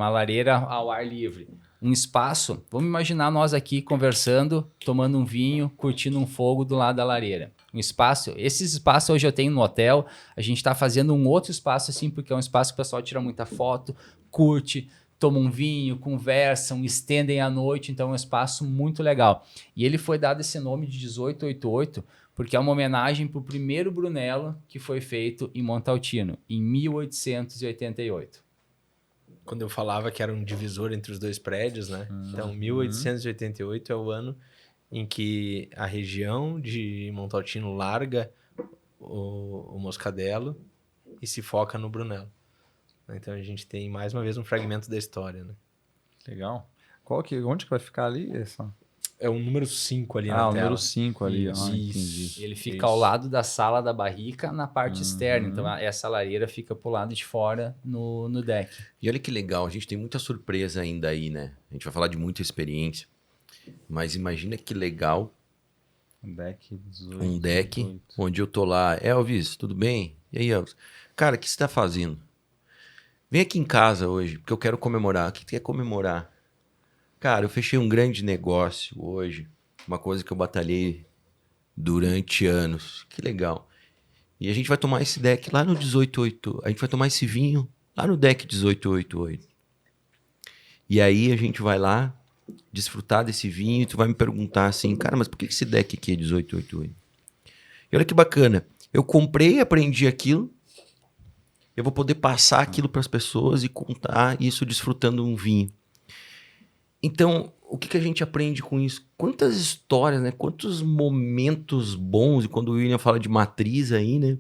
ao ar livre. Um espaço, vamos imaginar nós aqui conversando, tomando um vinho, curtindo um fogo do lado da lareira. Um espaço, esses espaços hoje eu tenho no hotel, a gente está fazendo um outro espaço assim, porque é um espaço que o pessoal tira muita foto, curte, toma um vinho, conversam, estendem a noite, então é um espaço muito legal. E ele foi dado esse nome de 1888, porque é uma homenagem para o primeiro Brunello que foi feito em Montaltino, em 1888. Quando eu falava que era um divisor entre os 2 prédios, né? Então, 1888 é o ano em que a região de Montaltino larga o Moscadelo e se foca no Brunello. Então, a gente tem, mais uma vez, um fragmento da história, né? Legal. Onde que vai ficar ali? É o número 5 ali na tela. O número 5 ali. Isso. Entendi. Ele fica ao lado da sala da barrica, na parte externa. Então, essa lareira fica pro lado de fora, no deck. E olha que legal, a gente tem muita surpresa ainda aí, né? A gente vai falar de muita experiência. Mas imagina que legal Um deck 18. um deck onde eu tô lá. Elvis, tudo bem? E aí, Elvis? Cara, o que você tá fazendo? Vem aqui em casa hoje, porque eu quero comemorar. O que você quer comemorar? Cara, eu fechei um grande negócio hoje. Uma coisa que eu batalhei durante anos. Que legal. E a gente vai tomar esse deck lá no 1888. A gente vai tomar esse vinho lá no deck 1888. E aí a gente vai lá desfrutar desse vinho e tu vai me perguntar assim, cara, mas por que esse deck aqui é 1888? E olha que bacana. Eu comprei, aprendi aquilo. Eu vou poder passar aquilo para as pessoas e contar isso desfrutando um vinho. Então, o que a gente aprende com isso? Quantas histórias, né? Quantos momentos bons, e quando o William fala de matriz aí, né?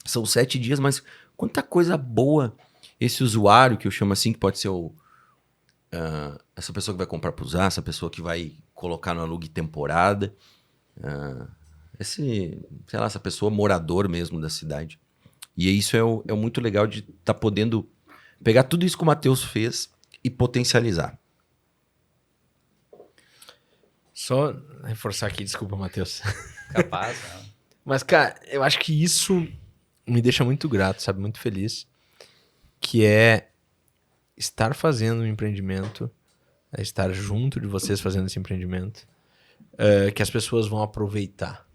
São 7 dias, mas quanta coisa boa esse usuário, que eu chamo assim, que pode ser essa pessoa que vai comprar para usar, essa pessoa que vai colocar no alugue temporada, sei lá, essa pessoa morador mesmo da cidade. E isso é muito legal de estar podendo pegar tudo isso que o Matheus fez e potencializar. Só reforçar aqui, desculpa, Matheus. Capaz, né? Mas, cara, eu acho que isso me deixa muito grato, sabe? Muito feliz. Que é estar fazendo um empreendimento, estar junto de vocês fazendo esse empreendimento, que as pessoas vão aproveitar.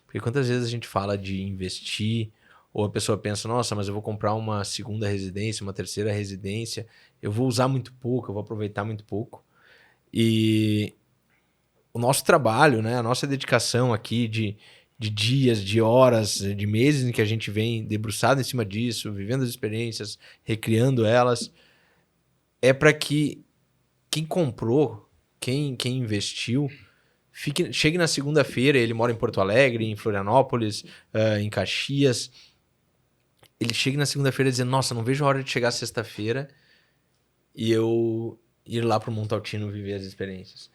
Porque quantas vezes a gente fala de investir, ou a pessoa pensa, nossa, mas eu vou comprar uma segunda residência, uma terceira residência, eu vou usar muito pouco, eu vou aproveitar muito pouco. E o nosso trabalho, né, a nossa dedicação aqui de dias, de horas, de meses em que a gente vem debruçado em cima disso, vivendo as experiências, recriando elas, é para que quem comprou, quem investiu, chegue na segunda-feira, ele mora em Porto Alegre, em Florianópolis, em Caxias, ele chegue na segunda-feira dizendo, nossa, não vejo a hora de chegar sexta-feira e eu ir lá para o Montaltino viver as experiências.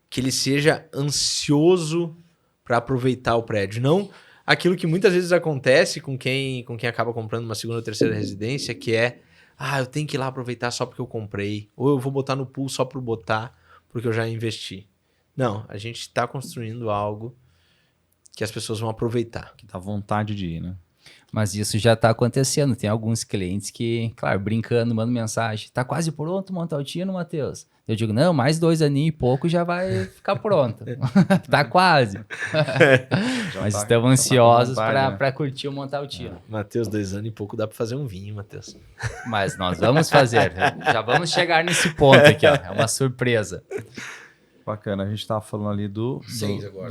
Que ele seja ansioso para aproveitar o prédio. Não aquilo que muitas vezes acontece com quem acaba comprando uma segunda ou terceira residência, que é, eu tenho que ir lá aproveitar só porque eu comprei, ou eu vou botar no pool só por botar, porque eu já investi. Não, a gente está construindo algo que as pessoas vão aproveitar. Que dá vontade de ir, né? Mas isso já está acontecendo. Tem alguns clientes que, claro, brincando, mandam mensagem. Tá quase pronto o Montaltino, Matheus? Eu digo, não, mais 2 aninhos e pouco já vai ficar pronto. Tá quase. Mas estamos ansiosos para curtir o Montaltino. Matheus, 2 anos e pouco dá para fazer um vinho, Matheus. Mas nós vamos fazer. Já vamos chegar nesse ponto aqui, ó. É uma surpresa. Bacana, a gente tava falando ali do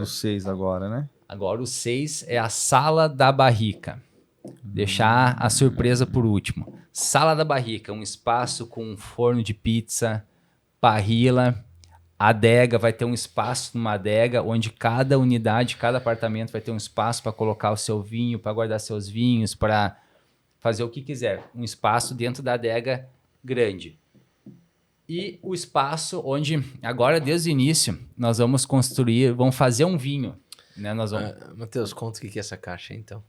6 agora, né? Agora o 6 é a Sala da Barrica. Deixar a surpresa por último. Sala da Barrica, um espaço com um forno de pizza, parrilla, adega, vai ter um espaço numa adega, onde cada unidade, cada apartamento vai ter um espaço para colocar o seu vinho, para guardar seus vinhos, para fazer o que quiser. Um espaço dentro da adega grande. E o espaço onde, agora desde o início, nós vamos fazer um vinho. Né? Matheus, conta o que é essa caixa aí, então.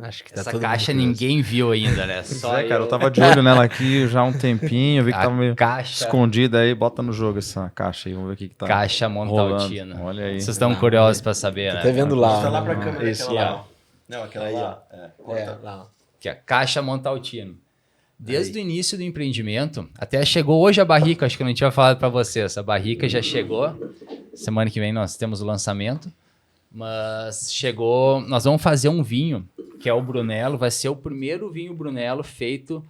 Acho que tá essa caixa ninguém viu ainda, né? Só cara, eu tava de olho nela aqui já há um tempinho, vi que tava meio caixa... escondida aí, bota no jogo essa caixa aí, vamos ver o que tá Caixa Montaltino. Olha aí. Vocês estão curiosos para saber, né? Tá vendo lá. Mostra lá pra câmera Esse aquela lá. lá. Não, aquela aí, ó. Lá. Que é a Caixa Montaltino. Desde o início do empreendimento, até chegou hoje a barrica, acho que eu não tinha falado para vocês, a barrica já chegou, semana que vem nós temos o lançamento, mas chegou, nós vamos fazer um vinho, que é o Brunello, vai ser o primeiro vinho Brunello feito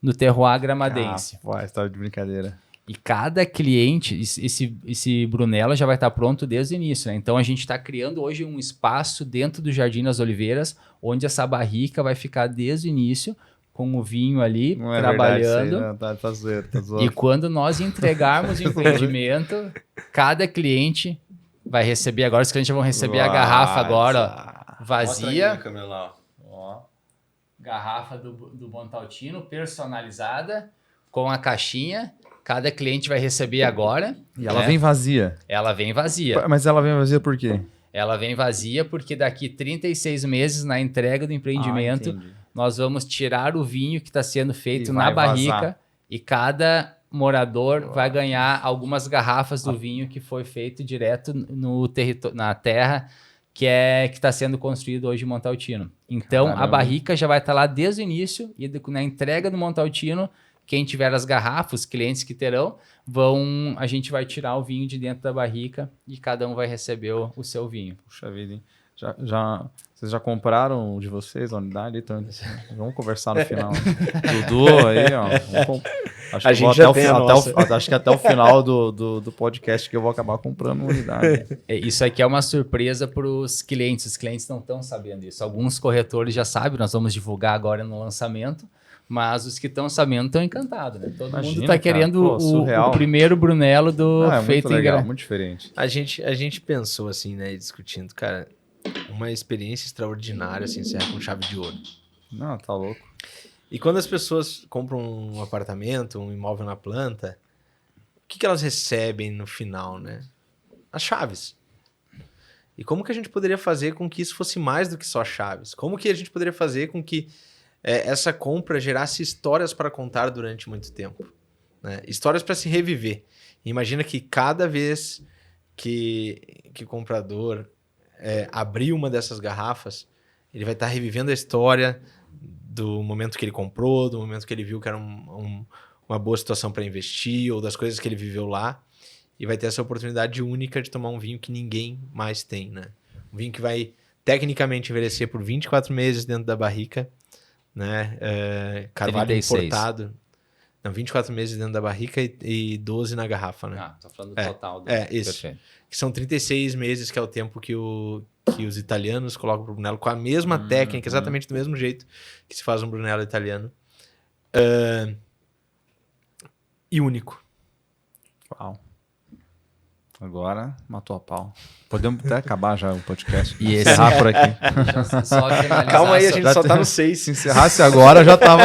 no terroir gramadense. Vai, tá de brincadeira. E cada cliente, esse Brunello já vai estar pronto desde o início, né? Então a gente está criando hoje um espaço dentro do Jardim das Oliveiras, onde essa barrica vai ficar desde o início, com o vinho ali, não é trabalhando. Verdade, tá zoando. E quando nós entregarmos o empreendimento, cada cliente vai receber, agora os clientes vão receber a garrafa agora, ó, vazia. Câmera lá, ó. Garrafa do Montaltino, personalizada, com a caixinha. Cada cliente vai receber agora. E ela vem vazia. Ela vem vazia. Mas ela vem vazia por quê? Ela vem vazia porque daqui 36 meses, na entrega do empreendimento, nós vamos tirar o vinho que está sendo feito na barrica vazar. E cada morador vai ganhar algumas garrafas do vinho que foi feito direto na terra que está sendo construído hoje em Montaltino. Então, Caramba. A barrica já vai estar lá desde o início e na entrega do Montaltino, quem tiver as garrafas, os clientes que terão, a gente vai tirar o vinho de dentro da barrica e cada um vai receber o seu vinho. Puxa vida, hein? Vocês já compraram o de vocês, a unidade? Então, vamos conversar no final. Dudu aí, ó. Acho que até o final do podcast que eu vou acabar comprando uma unidade. Isso aqui é uma surpresa para os clientes. Os clientes não estão sabendo isso. Alguns corretores já sabem, nós vamos divulgar agora no lançamento. Mas os que estão sabendo estão encantados, né? Todo mundo está querendo o primeiro Brunello feito muito legal, em muito diferente. A gente pensou assim, né, discutindo, cara, uma experiência extraordinária, assim, encerra com chave de ouro. Não, tá louco. E quando as pessoas compram um apartamento, um imóvel na planta, o que elas recebem no final, né? As chaves. E como que a gente poderia fazer com que isso fosse mais do que só chaves? Como que a gente poderia fazer com que essa compra gerasse histórias para contar durante muito tempo, né? Histórias para se reviver. Imagina que cada vez que o comprador abrir uma dessas garrafas, ele vai estar revivendo a história do momento que ele comprou, do momento que ele viu que era uma boa situação para investir, ou das coisas que ele viveu lá, e vai ter essa oportunidade única de tomar um vinho que ninguém mais tem, né? Um vinho que vai tecnicamente envelhecer por 24 meses dentro da barrica, né? Carvalho 36. importado. Não, 24 meses dentro da barrica e 12 na garrafa, né? Tô falando do total. Isso. Perfeito. Que são 36 meses, que é o tempo que os italianos colocam pro Brunello, com a mesma técnica, exatamente do mesmo jeito que se faz um Brunello italiano. E único. Uau. Agora matou a pau. Podemos até acabar já o podcast. E esse- encerrar por aqui. Só finalizar, Calma aí, a gente já só tem- tá no 6. Se encerrasse agora, já tava.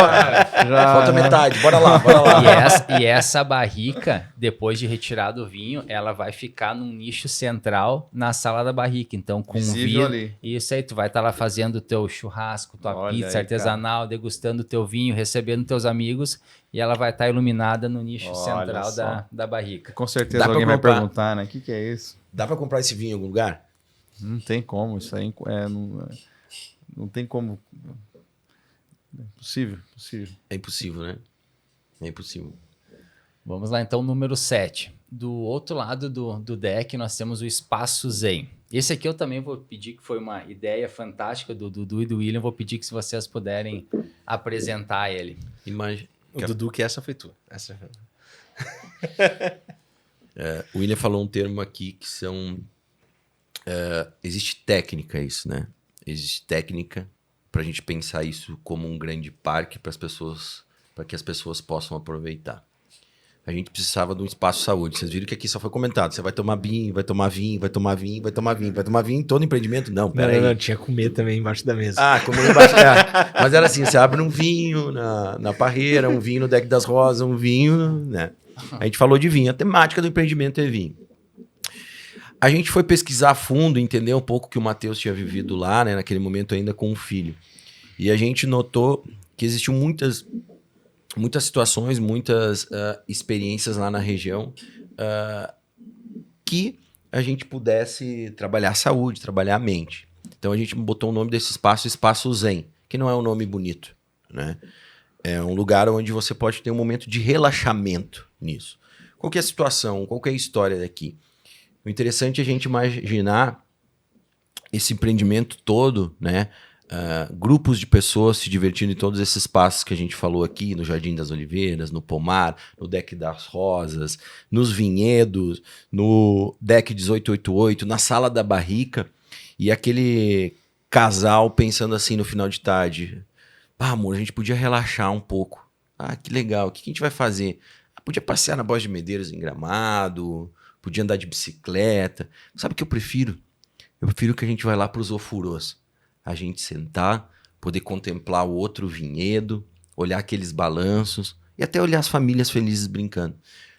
Já... Falta metade, bora lá, bora lá. E essa barrica, depois de retirar do vinho, ela vai ficar num nicho central na sala da barrica. Então, com Visível vidro. ali. Isso aí, tu vai estar lá fazendo o teu churrasco, tua Olha pizza aí, artesanal, degustando o teu vinho, recebendo teus amigos, e ela vai estar iluminada no nicho Olha central só. da barrica. Com certeza Dá pra alguém vai comprar. perguntar, né? O que é isso? Dá pra comprar esse vinho em algum lugar? Não tem como. Isso aí não tem como. É possível. É impossível, né? É impossível. Vamos lá, então, número 7. Do outro lado do deck, nós temos o Espaço Zen. Esse aqui eu também vou pedir, que foi uma ideia fantástica do Dudu e do William, vou pedir que se vocês puderem apresentar ele. Imagina. O Dudu, que essa foi tu. Essa... O William falou um termo aqui que são... existe técnica isso, né? Existe técnica para a gente pensar isso como um grande parque para que as pessoas possam aproveitar. A gente precisava de um espaço saúde. Vocês viram que aqui só foi comentado. Você vai tomar vinho, vai tomar vinho, vai tomar vinho, vai tomar vinho, vai tomar vinho em todo empreendimento? Não, peraí. Não, tinha comer também embaixo da mesa. Ah, comer embaixo. Mas era assim, você abre um vinho na parreira, um vinho no deck das rosas, um vinho, né? A gente falou de vinho. A temática do empreendimento é vinho. A gente foi pesquisar a fundo, entender um pouco o que o Matheus tinha vivido lá, né? Naquele momento ainda com o filho. E a gente notou que existiam muitas situações, muitas experiências lá na região que a gente pudesse trabalhar a saúde, trabalhar a mente. Então a gente botou o nome desse espaço, Espaço Zen, que não é um nome bonito, né? É um lugar onde você pode ter um momento de relaxamento nisso. Qual que é a situação, qual que é a história daqui? O interessante é a gente imaginar esse empreendimento todo, né? Grupos de pessoas se divertindo em todos esses espaços que a gente falou aqui, no Jardim das Oliveiras, no Pomar, no Deck das Rosas, nos vinhedos, no Deck 1888, na Sala da Barrica, e aquele casal pensando assim no final de tarde: amor, a gente podia relaxar um pouco. Que legal, o que a gente vai fazer? Podia passear na Borges de Medeiros em Gramado, podia andar de bicicleta. Sabe o que eu prefiro? Eu prefiro que a gente vai lá para os ofurôs. A gente sentar, poder contemplar o outro vinhedo, olhar aqueles balanços e até olhar as famílias felizes brincando.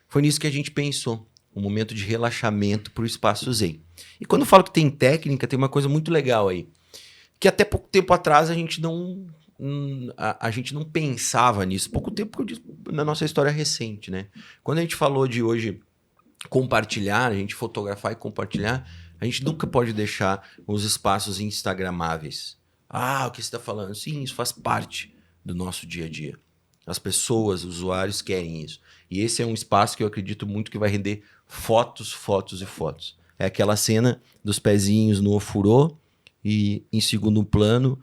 Foi nisso que a gente pensou, um momento de relaxamento para o Espaço Zen. E quando eu falo que tem técnica, tem uma coisa muito legal aí, que até pouco tempo atrás a gente não pensava nisso. Pouco tempo que eu disse, na nossa história recente, né? Quando a gente falou de hoje compartilhar, a gente fotografar e compartilhar, a gente nunca pode deixar os espaços instagramáveis. O que você está falando? Sim, isso faz parte do nosso dia a dia. As pessoas, os usuários querem isso. E esse é um espaço que eu acredito muito que vai render fotos, fotos e fotos. É aquela cena dos pezinhos no ofurô e, em segundo plano,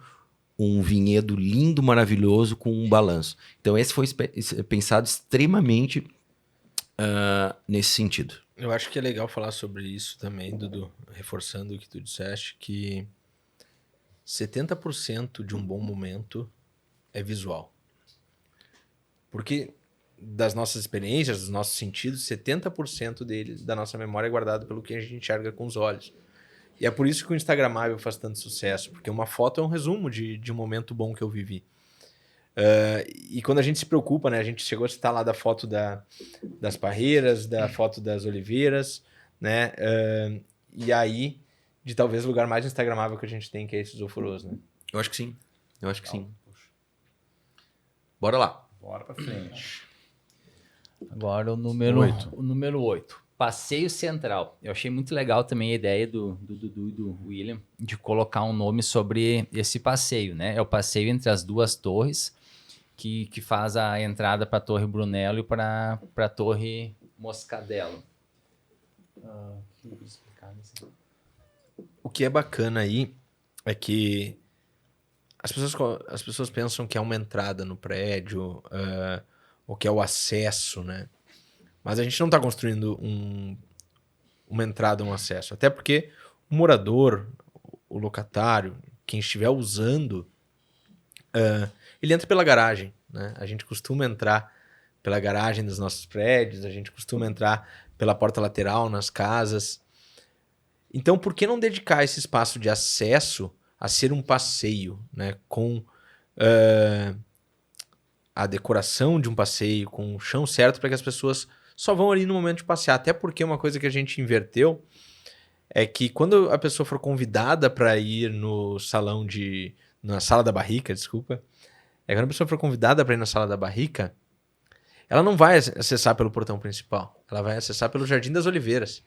um vinhedo lindo, maravilhoso com um balanço. Então, esse foi pensado extremamente nesse sentido. Eu acho que é legal falar sobre isso também, Dudu, reforçando o que tu disseste, que 70% de um bom momento é visual. Porque das nossas experiências, dos nossos sentidos, 70% da nossa memória é guardado pelo que a gente enxerga com os olhos. E é por isso que o Instagramável faz tanto sucesso, porque uma foto é um resumo de um momento bom que eu vivi. E quando a gente se preocupa, né? A gente chegou a citar lá da foto das parreiras, da foto das oliveiras, né? E aí, de talvez o lugar mais instagramável que a gente tem, que é esses ofurôs, né? Eu acho que sim. Bora lá. Bora pra frente. Agora o número 8. Passeio Central. Eu achei muito legal também a ideia do Dudu e do William de colocar um nome sobre esse passeio, né? É o passeio entre as duas torres que faz a entrada para a Torre Brunello e para a Torre Moscadelo. O que é bacana aí é que as pessoas pensam que é uma entrada no prédio, ou que é o acesso, né? Mas a gente não está construindo uma entrada, um acesso. Até porque o morador, o locatário, quem estiver usando, ele entra pela garagem, né? A gente costuma entrar pela garagem dos nossos prédios, a gente costuma entrar pela porta lateral, nas casas. Então, por que não dedicar esse espaço de acesso a ser um passeio, né? Com a decoração de um passeio, com o chão certo para que as pessoas só vão ali no momento de passear. Até porque uma coisa que a gente inverteu é que quando a pessoa for convidada para ir na Sala da Barrica, desculpa, quando a pessoa for convidada para ir na Sala da Barrica, ela não vai acessar pelo portão principal, ela vai acessar pelo Jardim das Oliveiras,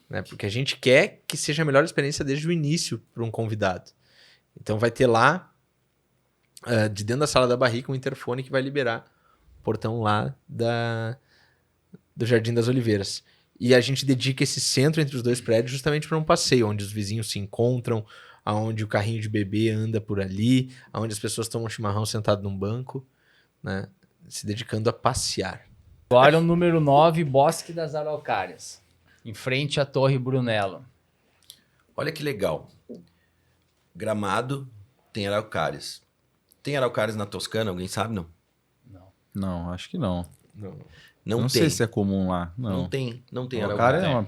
né? Porque a gente quer que seja a melhor experiência desde o início para um convidado. Então vai ter lá, de dentro da Sala da Barrica, um interfone que vai liberar o portão lá do Jardim das Oliveiras. E a gente dedica esse centro entre os dois prédios justamente para um passeio, onde os vizinhos se encontram, onde o carrinho de bebê anda por ali, onde as pessoas tomam chimarrão sentado num banco, né? Se dedicando a passear. Agora o número 9, Bosque das Araucárias, em frente à Torre Brunello. Olha que legal. Gramado tem araucárias. Tem araucárias na Toscana? Alguém sabe, não? Não, acho que não. Não tem. Sei se é comum lá. Não tem Araucária araucária.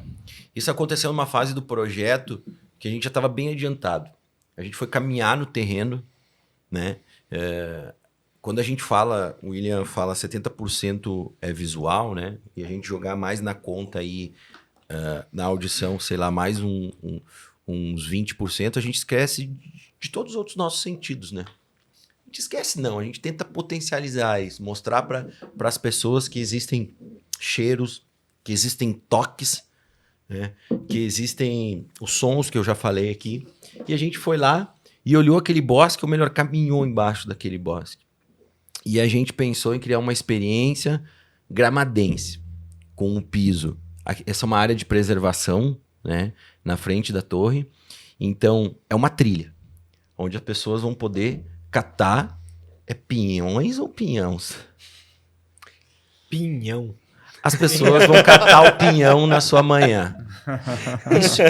Isso aconteceu numa fase do projeto que a gente já estava bem adiantado. A gente foi caminhar no terreno, né? Quando a gente fala, o William fala 70% é visual, né? E a gente jogar mais na conta aí, na audição, sei lá, mais uns 20%, a gente esquece de todos os outros nossos sentidos, né? A gente esquece não, a gente tenta potencializar isso, mostrar para as pessoas que existem cheiros, que existem toques, né? Que existem os sons que eu já falei aqui. E a gente foi lá e olhou aquele bosque, ou melhor, caminhou embaixo daquele bosque. E a gente pensou em criar uma experiência gramadense, com um piso. Essa é uma área de preservação, né, na frente da torre. Então, é uma trilha, onde as pessoas vão poder catar pinhões ou pinhãos? Pinhão. As pessoas vão catar o pinhão na sua manhã. Isso.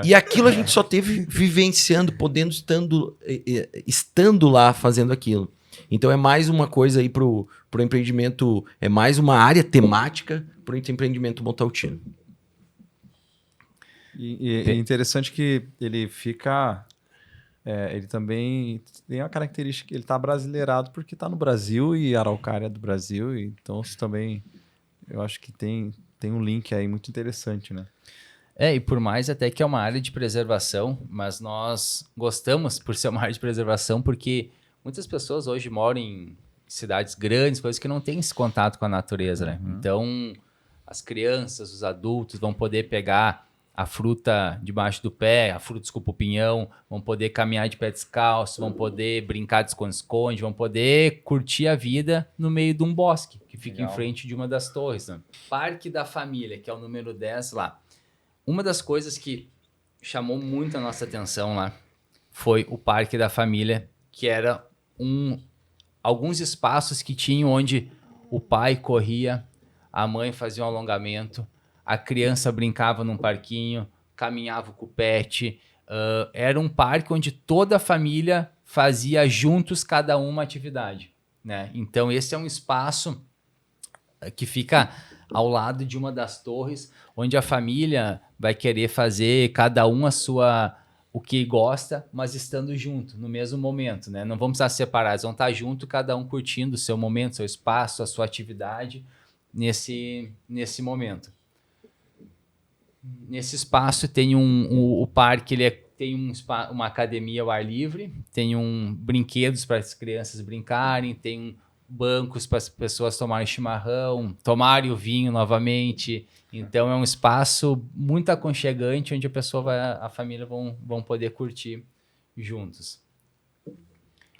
E aquilo a gente só teve vivenciando, estando lá fazendo aquilo. Então é mais uma coisa aí pro empreendimento, é mais uma área temática pro empreendimento Montaltino. E é interessante que ele fica... ele também tem a característica que ele está brasileirado porque está no Brasil e Araucária é do Brasil. Então isso também, eu acho que tem um link aí muito interessante, né? E por mais até que é uma área de preservação, mas nós gostamos por ser uma área de preservação porque muitas pessoas hoje moram em cidades grandes, coisas que não têm esse contato com a natureza, né? Então, as crianças, os adultos vão poder pegar a fruta debaixo do pé, o pinhão, vão poder caminhar de pé descalço, vão poder brincar de esconde-esconde, vão poder curtir a vida no meio de um bosque, que fica em frente de uma das torres, né? Parque da Família, que é o número 10 lá. Uma das coisas que chamou muito a nossa atenção lá foi o Parque da Família, que era alguns espaços que tinham onde o pai corria, a mãe fazia um alongamento, a criança brincava num parquinho, caminhava com o pet. Era um parque onde toda a família fazia juntos cada uma atividade, né? Então esse é um espaço que fica ao lado de uma das torres, onde a família vai querer fazer cada um o que gosta, mas estando junto, no mesmo momento, né? Não vamos estar separados, vão estar junto, cada um curtindo o seu momento, seu espaço, a sua atividade nesse momento. Nesse espaço tem o parque, tem uma academia ao ar livre, tem brinquedos para as crianças brincarem, tem bancos para as pessoas tomarem chimarrão, tomarem o vinho novamente. Então é um espaço muito aconchegante onde a família vão poder curtir juntos.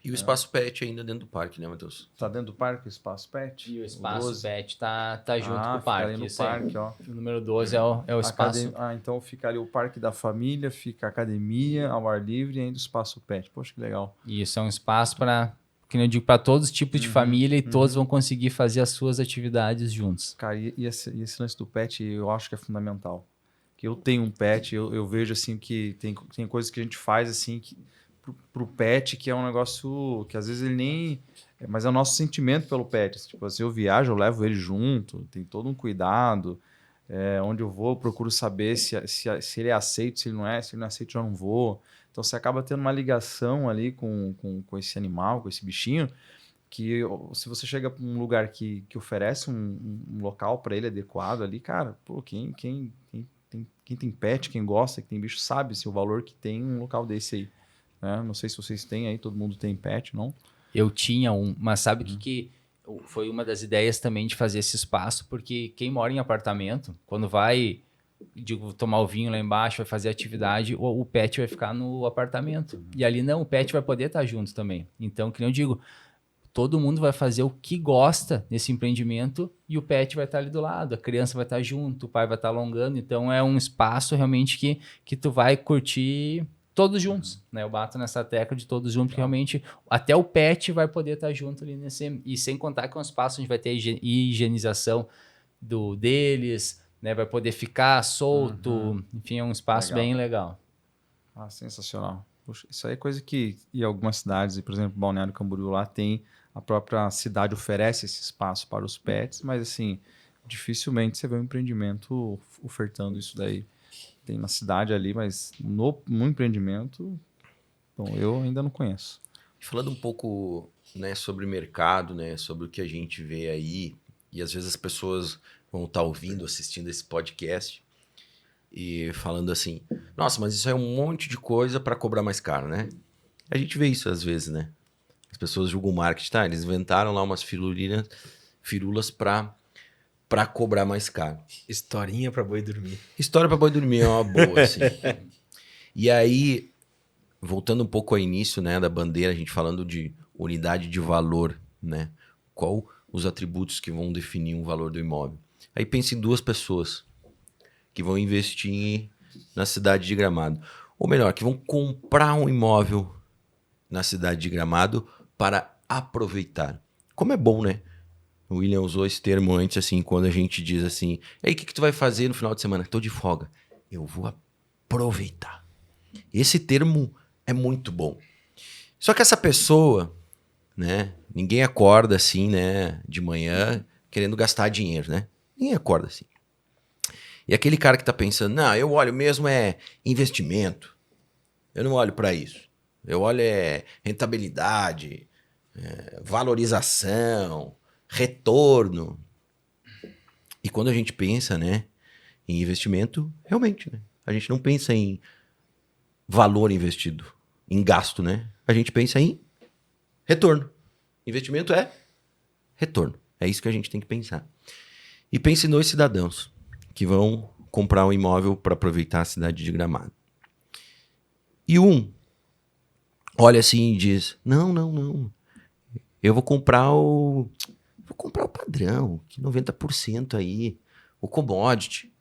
E o espaço pet ainda dentro do parque, né, Matheus? Tá dentro do parque o espaço pet? E o espaço pet tá junto com o parque. No parque, ó. O número 12 é o espaço. Então fica ali o Parque da Família, fica a academia ao ar livre e ainda o espaço pet. Poxa, que legal. Isso é um espaço que eu digo, para todos os tipos de família e todos vão conseguir fazer as suas atividades juntos. Cara, e esse lance do pet eu acho que é fundamental. Que eu tenho um pet, eu vejo assim que tem coisas que a gente faz assim que pro pet que é um negócio que às vezes ele nem... Mas é o nosso sentimento pelo pet. Tipo, se eu viajo, eu levo ele junto, tem todo um cuidado. Onde eu vou, eu procuro saber se ele é aceito, se ele não é aceito, eu não vou. Então você acaba tendo uma ligação ali com esse animal, com esse bichinho, que se você chega para um lugar que oferece um local para ele adequado ali, cara, pô, quem tem pet, quem gosta, que tem bicho, sabe o valor que tem um local desse aí. Né? Não sei se vocês têm aí, todo mundo tem pet, não? Eu tinha mas sabe que foi uma das ideias também de fazer esse espaço, porque quem mora em apartamento, quando vai, tomar o vinho lá embaixo, vai fazer atividade, o pet vai ficar no apartamento. E ali não, o pet vai poder estar junto também. Então, que nem eu digo, todo mundo vai fazer o que gosta nesse empreendimento e o pet vai estar ali do lado, a criança vai estar junto, o pai vai estar alongando. Então, é um espaço realmente que tu vai curtir todos juntos, né? Eu bato nessa tecla de todos juntos, porque realmente até o pet vai poder estar junto ali nesse... E sem contar que é um espaço onde vai ter higienização deles, né? Vai poder ficar solto, enfim, é um espaço bem legal. Ah, sensacional. Puxa, isso aí é coisa que em algumas cidades, por exemplo, Balneário Camboriú lá tem, a própria cidade oferece esse espaço para os pets, mas assim, dificilmente você vê um empreendimento ofertando isso daí. Tem na cidade ali, mas no empreendimento, bom, eu ainda não conheço. Falando um pouco, né, sobre mercado, né, sobre o que a gente vê aí, e às vezes as pessoas vão estar ouvindo, assistindo esse podcast e falando assim, nossa, mas isso é um monte de coisa para cobrar mais caro, né? A gente vê isso às vezes, né? As pessoas julgam o marketing, tá? Eles inventaram lá umas firulas para cobrar mais caro. Historinha para boi dormir. História para boi dormir é uma boa, assim. E aí, voltando um pouco ao início, né, da bandeira, a gente falando de unidade de valor, né? Qual os atributos que vão definir um valor do imóvel? Aí pense em 2 pessoas que vão investir na cidade de Gramado. Ou melhor, que vão comprar um imóvel na cidade de Gramado para aproveitar. Como é bom, né? O William usou esse termo antes, assim, quando a gente diz assim, e aí, o que tu vai fazer no final de semana? Tô de folga. Eu vou aproveitar. Esse termo é muito bom. Só que essa pessoa, né? Ninguém acorda assim, né? De manhã, querendo gastar dinheiro, né? Ninguém acorda assim. E aquele cara que tá pensando, não, eu olho mesmo investimento. Eu não olho para isso. Eu olho rentabilidade, valorização, retorno. E quando a gente pensa, né, em investimento, realmente, né? A gente não pensa em valor investido, em gasto, né? A gente pensa em retorno. Investimento é retorno. É isso que a gente tem que pensar. E pense nos cidadãos que vão comprar um imóvel para aproveitar a cidade de Gramado. E olha assim e diz, não. Eu vou comprar o padrão, que 90% aí, o commodity,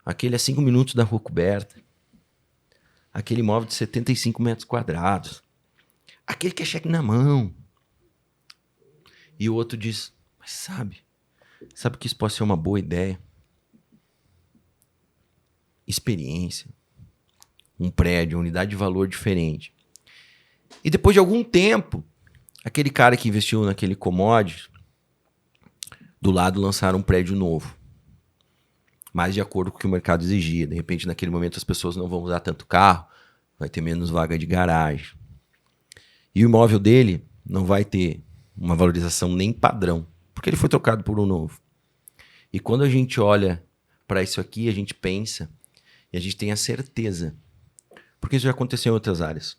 aquele a 5 minutos da rua coberta, aquele imóvel de 75 metros quadrados, aquele que é cheque na mão. E o outro diz, mas sabe que isso pode ser uma boa ideia? Experiência, um prédio, uma unidade de valor diferente. E depois de algum tempo, aquele cara que investiu naquele commodity, do lado lançaram um prédio novo, mais de acordo com o que o mercado exigia. De repente, naquele momento, as pessoas não vão usar tanto carro, vai ter menos vaga de garagem. E o imóvel dele não vai ter uma valorização nem padrão, porque ele foi trocado por um novo. E quando a gente olha para isso aqui, a gente pensa e a gente tem a certeza, porque isso já aconteceu em outras áreas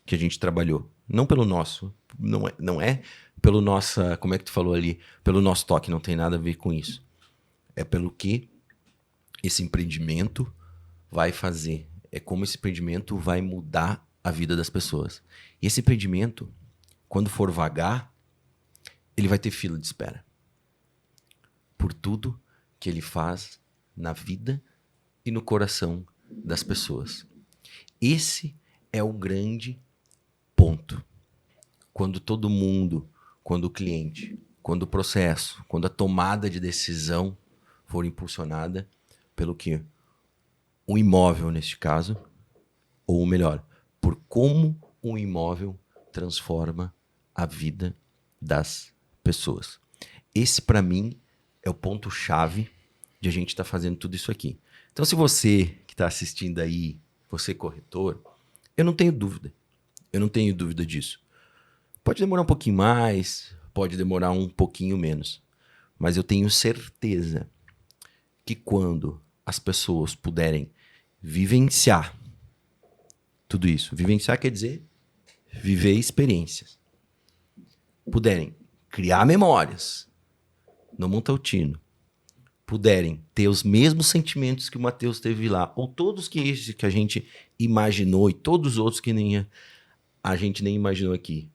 que a gente trabalhou. Não pelo nosso, não é pelo nosso, como é que tu falou ali, pelo nosso toque, não tem nada a ver com isso. É pelo que esse empreendimento vai fazer. É como esse empreendimento vai mudar a vida das pessoas. E esse empreendimento, quando for vagar, ele vai ter fila de espera. Por tudo que ele faz na vida e no coração das pessoas. Esse é o grande ponto. Quando todo mundo, quando o cliente, quando o processo, quando a tomada de decisão for impulsionada pelo que? O imóvel, neste caso, ou melhor, por como um imóvel transforma a vida das pessoas. Esse, para mim, é o ponto-chave de a gente estar fazendo tudo isso aqui. Então, se você que está assistindo aí, você corretor, eu não tenho dúvida. Eu não tenho dúvida disso. Pode demorar um pouquinho mais, pode demorar um pouquinho menos. Mas eu tenho certeza que quando as pessoas puderem vivenciar tudo isso, vivenciar quer dizer viver experiências, puderem criar memórias no Montaltino, puderem ter os mesmos sentimentos que o Matheus teve lá, ou todos que a gente imaginou e todos os outros que a gente nem imaginou aqui,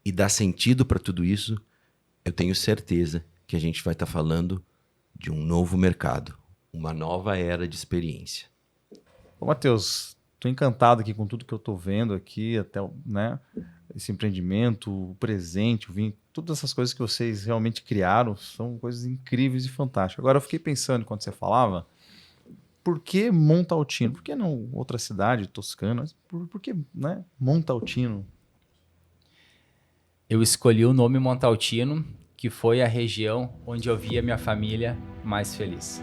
e dar sentido para tudo isso, eu tenho certeza que a gente vai estar falando de um novo mercado, uma nova era de experiência. Ô, Matheus, estou encantado aqui com tudo que eu estou vendo aqui, até, né, esse empreendimento, o presente, o vinho, todas essas coisas que vocês realmente criaram são coisas incríveis e fantásticas. Agora, eu fiquei pensando, enquanto você falava, por que Montaltino? Por que não outra cidade, Toscana? Por que, né, Montaltino? Eu escolhi o nome Montaltino, que foi a região onde eu via minha família mais feliz.